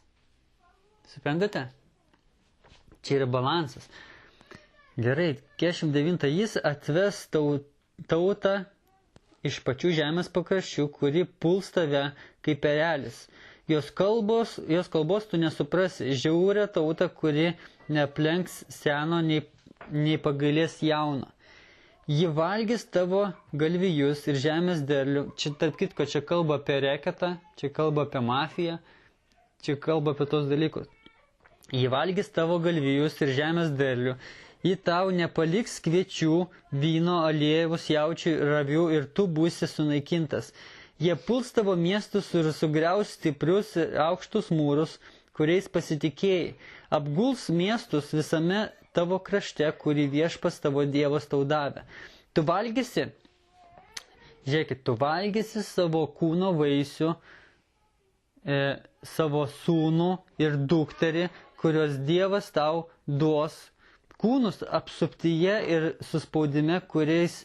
Speaker 1: Suprantate? Čia yra balansas. Gerai, 49. Jis atves tautą iš pačių žemės pakraščių, kuri puls tave kaip erelis. Jos kalbos tu nesuprasi. Žiaurę tautą, kuri neaplenks seno, nei pagailės jauno. Ji valgys tavo galvijus ir žemės derlių. Čia, tarp kitko, čia kalba apie reketą, čia kalba apie mafiją, čia kalba apie tos dalykus. Ji valgys tavo galvijus ir žemės derlių. Ji tau nepaliks kviečių, vyno, aliejus, jaučių ir avių ir tu būsi sunaikintas. Jie puls tavo miestus ir sugriaus stiprius ir aukštus mūrus, kuriais pasitikėjai. Apguls miestus visame tavo krašte, kurį viešpas tavo Dievas tau davė. Tu valgysi, žiūrėkit, tu valgysi savo kūno vaisių, savo sūnų ir dukterį, kurios Dievas tau duos, kūnus apsuptyje ir suspaudime, kuriais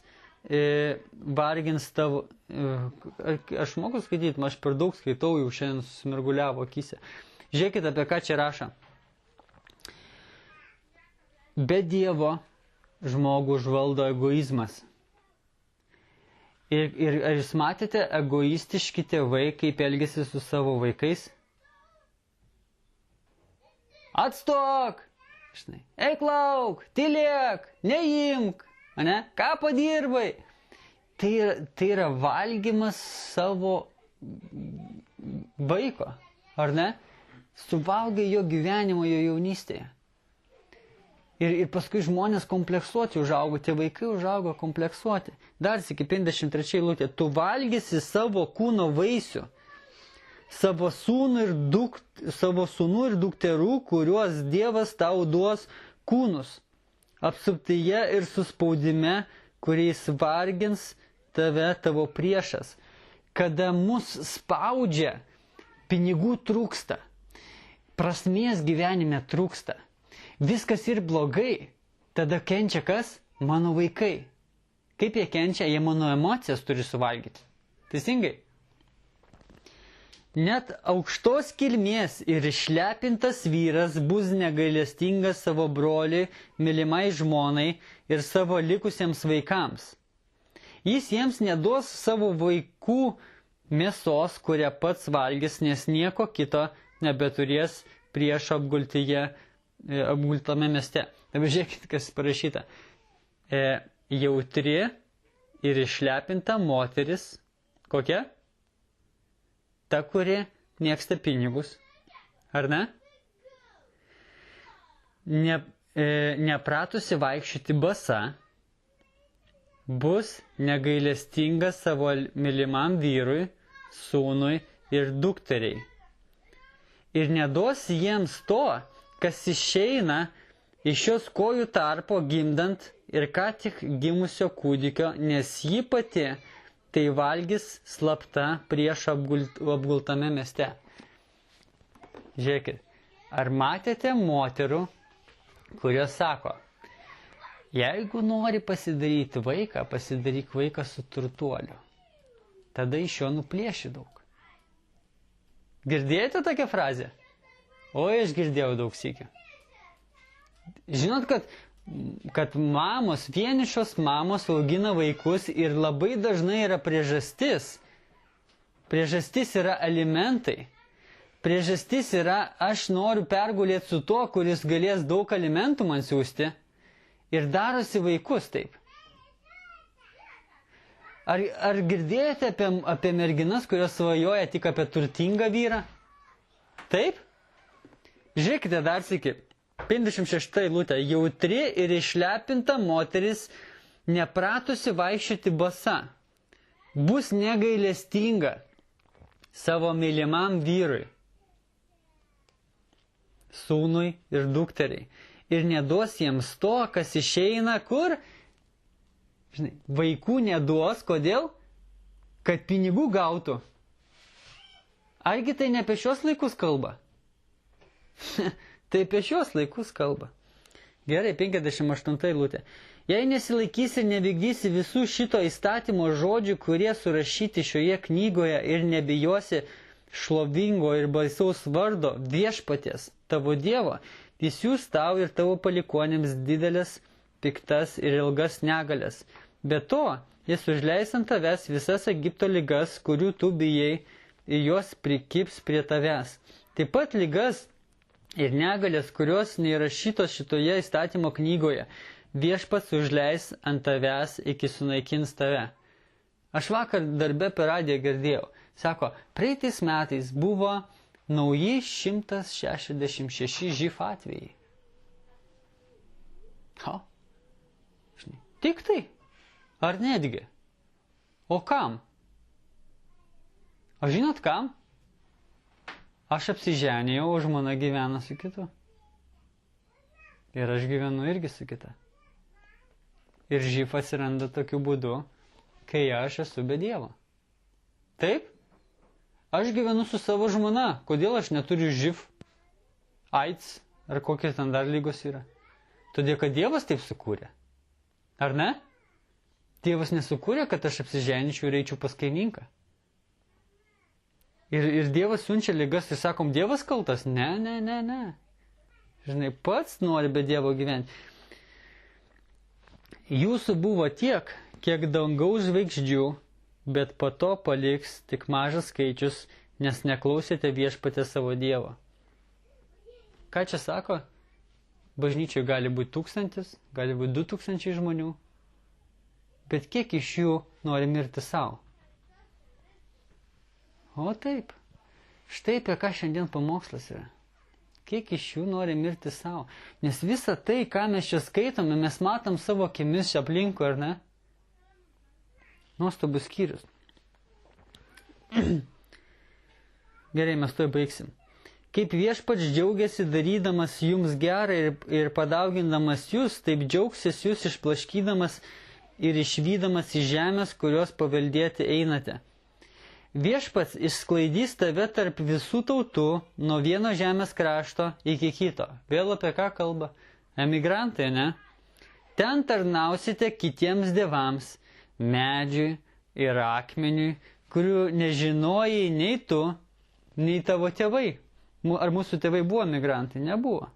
Speaker 1: vargins tavo. Aš moku skaityti, aš per daug skaitau, jau šiandien susimirguliavo akyse. Žiūrėkit, apie ką čia rašo. Be Dievo žmogų užvaldo egoizmas. Ir ar jūs matėte egoistiški tėvai, kaip elgesi su savo vaikais? Atstok! Žinai, eik lauk, tylėk, neimk, ane? Ką padirbai? Tai yra valgymas savo vaiko, ar ne? Suvalgai jo gyvenimo, jo jaunystėje. Ir paskui žmonės kompleksuoti užaugo, tie vaikai užaugo kompleksuoti. Dar iki 53 eilutė. Tu valgysi savo kūno vaisių, savo sūnų ir dukterų, kuriuos Dievas tau duos kūnus, apsuptyje ir suspaudime, kuriais vargins tave tavo priešas. Kada mus spaudžia, pinigų trūksta, prasmės gyvenime trūksta. Viskas ir blogai, tada kenčia kas? Mano vaikai. Kaip jie kenčia? Jie mano emocijas turi suvalgyti. Teisingai? Net aukštos kilmės ir išlepintas vyras bus negailestingas savo broliui, mylimai žmonai ir savo likusiems vaikams. Jis jiems neduos savo vaikų mėsos, kurią pats valgys, nes nieko kito nebeturės priešo apgultame mieste. Dabar žiūrėkit, kas parašyta. Jautri ir išlepinta moteris. Kokia? Ta, kuri mėgsta pinigus. Ar ne? Nepratusi vaikščioti basa, bus negailestinga savo mylimam vyrui, sūnui ir dukteriai. Ir neduos jiems to, kas išeina iš jos kojų tarpo gimdant ir ką tik gimusio kūdikio, nes ji pati tai valgys slapta prieš apgultame mieste. Žiūrėkit, ar matėte moterų, kurios sako, jeigu nori pasidaryti vaiką, pasidaryk vaiką su turtuoliu. Tada iš jo nuplėši daug. Girdėjote tokią frazę? Oi, aš girdėjau daug sykių. Žinot, kad mamos, vienišos mamos augina vaikus ir labai dažnai yra priežastis. Priežastis yra alimentai. Priežastis yra, aš noriu pergulėti su tuo, kuris galės daug alimentų man siūsti. Ir darosi vaikus taip. Ar girdėjote apie merginas, kurios svajoja tik apie turtingą vyrą? Taip? Žiūrėkite dar sykį. 56 eilutė. Jautri ir išlepinta moteris, nepratusi vaikščioti basa, bus negailestinga savo mylimam vyrui, sūnui ir dukteriai. Ir neduos jiems to, kas išeina kur? Žinai, vaikų neduos. Kodėl? Kad pinigų gautų. Argi tai ne apie šios laikus kalba? Tai apie šios laikus kalba. Gerai, 58 eilutė. Jei nesilaikysi ir nevykdysi visų šito įstatymo žodžių, kurie surašyti šioje knygoje ir nebijosi šlovingo ir baisaus vardo viešpaties, tavo Dievo, jis siųs tau ir tavo palikuonėms didelės, piktas ir ilgas negalės. Be to, jis užleis ant tavęs visas Egipto ligas, kurių tu bijai, ir jos prikibs prie tavęs. Taip pat ligas ir negalės, kurios neįrašytos šitoje įstatymo knygoje, viešpats užleis ant tavęs iki sunaikins tave. Aš vakar darbe per radiją girdėjau. Sako, praeitais metais buvo nauji 166 živ atvejai. Tik tai? Ar netgi? O kam? O žinot kam? Aš apsiženėjau, o žmona gyvena su kitu. Ir aš gyvenu irgi su kita. Ir živ atsiranda tokiu būdu, kai aš esu be Dievo. Taip? Aš gyvenu su savo žmona. Kodėl aš neturiu živ, AIDS ar kokie ten dar lygos yra? Todėl, kad Dievas taip sukūrė. Ar ne? Dievas nesukūrė, kad aš apsiženyčiau ir eičiau pas kaimynką. Ir Dievas siunčia ligas ir sakom, Dievas kaltas? Ne. Žinai, pats nori be Dievo gyventi. Jūsų buvo tiek, kiek dangaus žvaigždžių, bet po to paliks tik mažas skaičius, nes neklausėte viešpatė savo Dievo. Ką čia sako? Bažnyčioje gali būti 1000, gali būti 2000 žmonių, bet kiek iš jų nori mirti savo? O taip. Štai apie ką šiandien pamokslas yra. Kiek iš jų nori mirti savo? Nes visa tai, ką mes čia skaitome, mes matom savo akimis čia aplinkui, ar ne? Nuostabus skyrius. Gerai, mes tuoj baigsim. Kaip viešpats džiaugiasi darydamas jums gerą ir padaugindamas jūs, taip džiaugsis jūs išplaškydamas ir išvydamas į žemės, kurios paveldėti einate. Viešpats išsklaidys tave tarp visų tautų, nuo vieno žemės krašto iki kito. Vėl apie ką kalba? Emigrantai, ne? Ten tarnausite kitiems dievams, medžiui ir akmeniui, kurių nežinojai nei tu, nei tavo tėvai. Ar mūsų tėvai buvo migrantai? Nebuvo.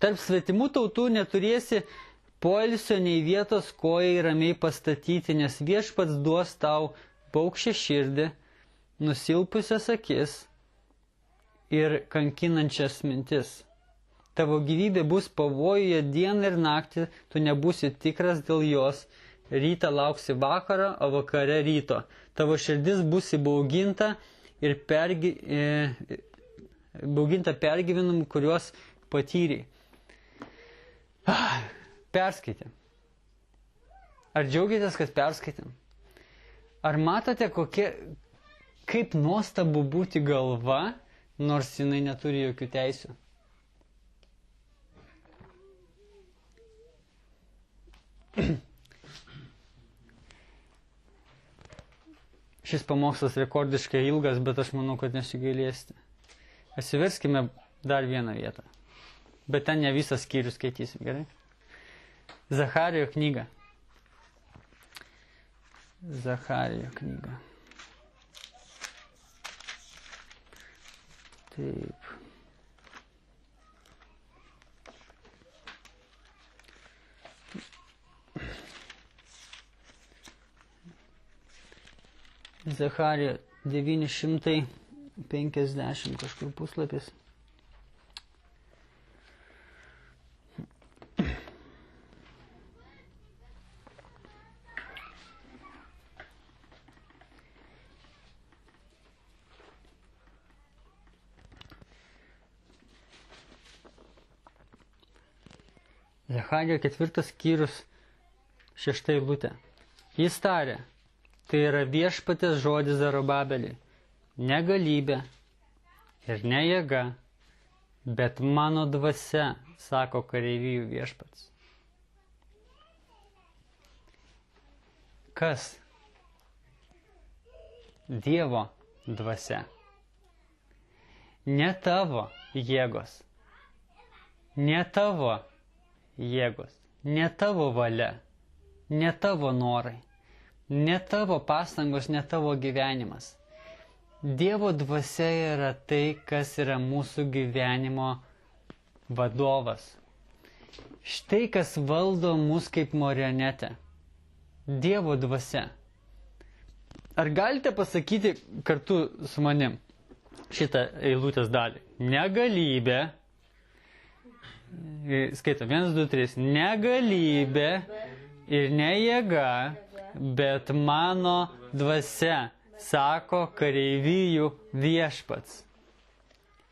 Speaker 1: Tarp svetimų tautų neturėsi poilsio nei vietos kojai ramiai pastatyti, nes viešpats duos tau paukščią širdį, nusilpusias akis ir kankinančias mintis. Tavo gyvybė bus pavojuje dieną ir naktį, tu nebūsi tikras dėl jos. Rytą lauksi vakaro, o vakare ryto. Tavo širdis bus įbauginta ir bauginta pergyvenimų, kuriuos patyriai. Perskaitėm. Ar džiaugiatės, kad perskaitėm? Ar matote, kaip nuostabu būti galva, nors jinai neturi jokių teisių? Šis pamokslas rekordiškai ilgas, bet aš manau, kad nesigailėsite. Atsiverskime dar vieną vietą. Bet ten ne visą skyrių skaitysim, gerai? Zacharijo knyga. Zacharijo knyga. Taip. Zacharijo 950 kažkur puslapis. Zacharijo 4 skyrius 6 eilutė. Jis tarė, tai yra viešpatės žodis Zarubabeliui, ne galybė ir ne jėga, bet mano dvasia, sako kareivijų viešpats. Kas? Dievo dvasia. Ne tavo jėgos. Ne tavo jėgos. Ne tavo valia. Ne tavo norai. Ne tavo pastangos, ne tavo gyvenimas. Dievo dvasia yra tai, kas yra mūsų gyvenimo vadovas. Štai kas valdo mus kaip marionetę. Dievo dvasia. Ar galite pasakyti kartu su manim šitą eilutės dalį? Negalybė. Skaito, 1, 2, 3. Negalybė ir ne jėga, bet mano dvasia, sako kareivijų viešpats.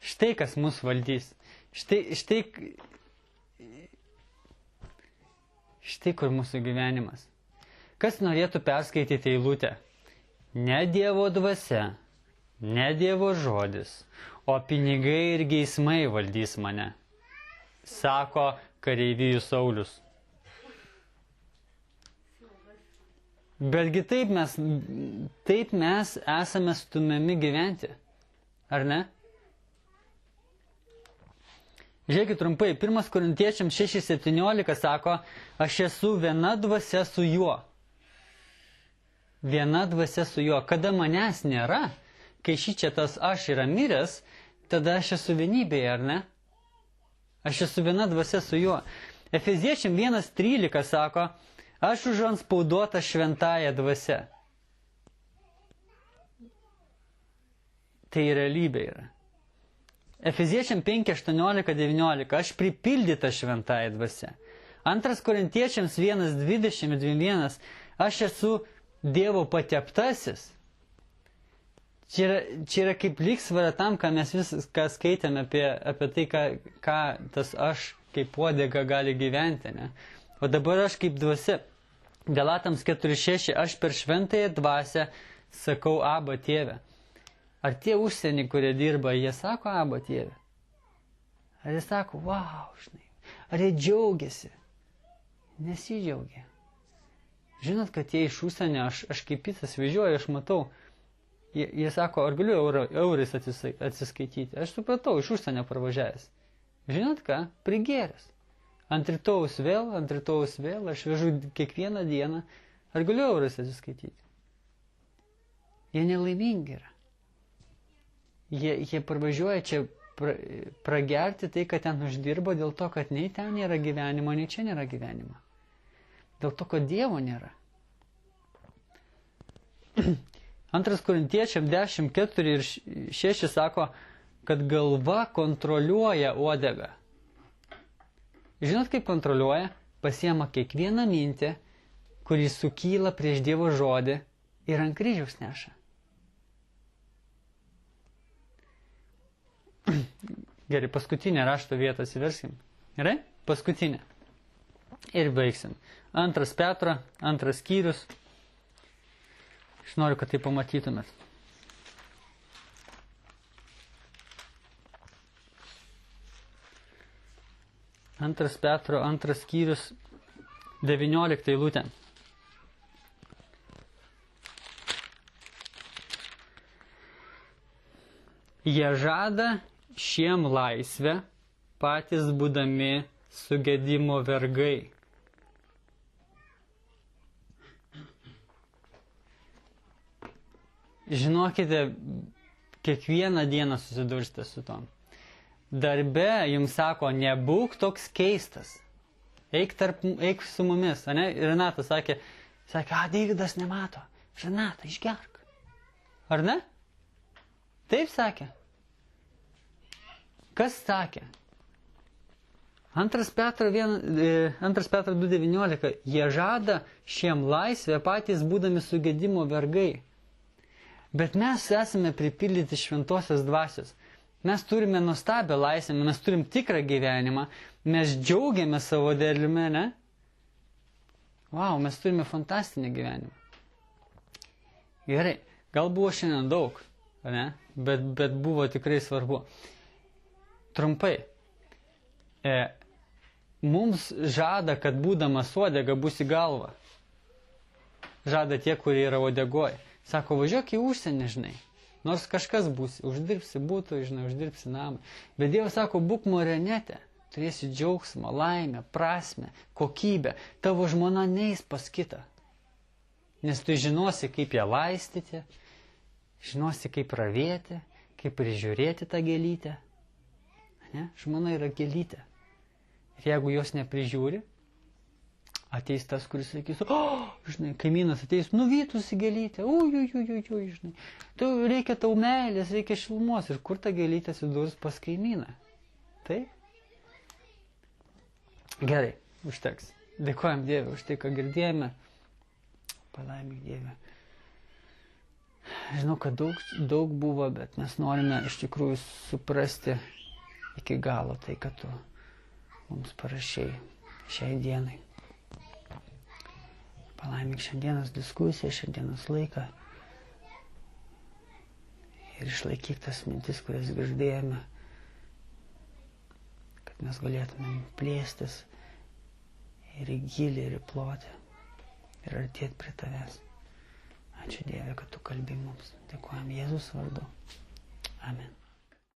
Speaker 1: Štai kas mus valdys. Štai kur mūsų gyvenimas. Kas norėtų perskaityti eilutę? Ne Dievo dvasia, ne Dievo žodis, o pinigai ir geismai valdys mane, sako kareivijų Saulius. Betgi taip mes esame stumiami gyventi. Ar ne? Žiūrėkit trumpai, 1 Korintiečiams 6:17 sako, aš esu viena dvasia su juo. Viena dvasia su juo. Kada manęs nėra, kai šičia tas aš yra miręs, tada aš esu vienybėje, ar ne? Aš esu viena dvasia su juo. Efeziečiam 1:13 sako, aš užantspauduota šventąja dvasia. Tai realybė yra. Efeziečiam 5:18-19, aš pripildyta šventąja dvasia. 2 Korintiečiams 1:20-21, aš esu Dievo pateptasis. Čia yra kaip lygsvara tam, ką mes viską skaitėme apie tai, ką tas aš kaip uodega gali gyventi. Ne? O dabar aš kaip dvasia. Galatams 4:6, aš per šventąją dvasią sakau Aba Tėve. Ar tie užsienį, kurie dirba, jie sako Aba Tėve? Ar jie sako, wow, žinai. Ar jie džiaugiasi? Nesidžiaugia. Žinot, kad jie iš užsienio, aš kaip pitas vežioju, aš matau, jie sako, ar galiu eurais atsiskaityti? Aš supratau, iš užsienio pravažiavęs. Žinot ką? Prigėręs. Ant rytojaus vėl, aš vežu kiekvieną dieną, ar galiu eurais atsiskaityti? Jie nelaimingi yra. Jie pravažiuoja čia pragerti tai, kad ten uždirbo, dėl to, kad nei ten nėra gyvenimo, nei čia nėra gyvenimo. Dėl to, kad Dievo nėra. 2 Korintiečiam 10:4-6 sako, kad galva kontroliuoja uodegą. Žinot, kaip kontroliuoja? Pasiema kiekvieną mintį, kuri sukyla prieš Dievo žodį ir ant kryžiaus neša. Gerai, paskutinę rašto vietą atsiverskim. Gerai? Paskutinę. Ir baigsim. 2 Petro, 2 skyrius. Aš noriu, kad tai pamatytumėt. 2 Petro, 2 skyrius, 19 eilutė. Jie žada šiem laisvę, patys būdami sugedimo vergai. Žinokite, kiekvieną dieną susidursite su tom. Darbe jums sako, nebūk toks keistas. Eik su mumis. Ane? Renata sakė, Deividas nemato. Renata, išgerk. Ar ne? Taip sakė. Kas sakė? 2 Petro 2:19. Jie žada šiem laisvę, patys būdami sugedimo vergai. Bet mes esame pripildyti šventosios dvasios. Mes turime nuostabią laisvę, mes turim tikrą gyvenimą, mes džiaugiamės savo derliumi, ne? Vau, mes turime fantastinį gyvenimą. Gerai, gal buvo šiandien daug, ne? Bet buvo tikrai svarbu. Trumpai. Mums žada, kad būdamas uodega bus į galvą. Žada tie, kurie yra uodegoje. Sako, važiuok į užsienį, žinai. Nors kažkas būsi, uždirbsi būtų, žinai, uždirbsi namą. Bet Dievas sako, būk morenetė, turėsi džiaugsmą, laimę, prasmę, kokybę. Tavo žmona neis pas kitą. Nes tu žinosi, kaip ją laistyti, žinosi, kaip ravėti, kaip prižiūrėti tą gėlytę. Ne? Žmona yra gėlytė. Ir jeigu jos neprižiūri, ateis tas, kuris sakys, žinai, kaimynas ateis, nuvytusi gėlytę, žinai, reikia tau meilės, reikia šilumos, ir kur ta gėlytė atsidurs pas kaimyną. Taip? Gerai, užteks. Dėkojam Dievui už tai, ką girdėjome. Palaimink Dieve. Žinau, kad daug buvo, bet mes norime iš tikrųjų suprasti iki galo tai, kad tu mums parašei šiai dienai. Palaimink šiandienos diskusiją, šiandienos laiką ir išlaikyk tas mintis, kurias girdėjome, kad mes galėtumėm plėstis ir į gilį, ir į plotį, ir artėti prie tavęs. Ačiū Dieve, kad tu kalbi mums. Dėkojam Jėzus vardu. Amen.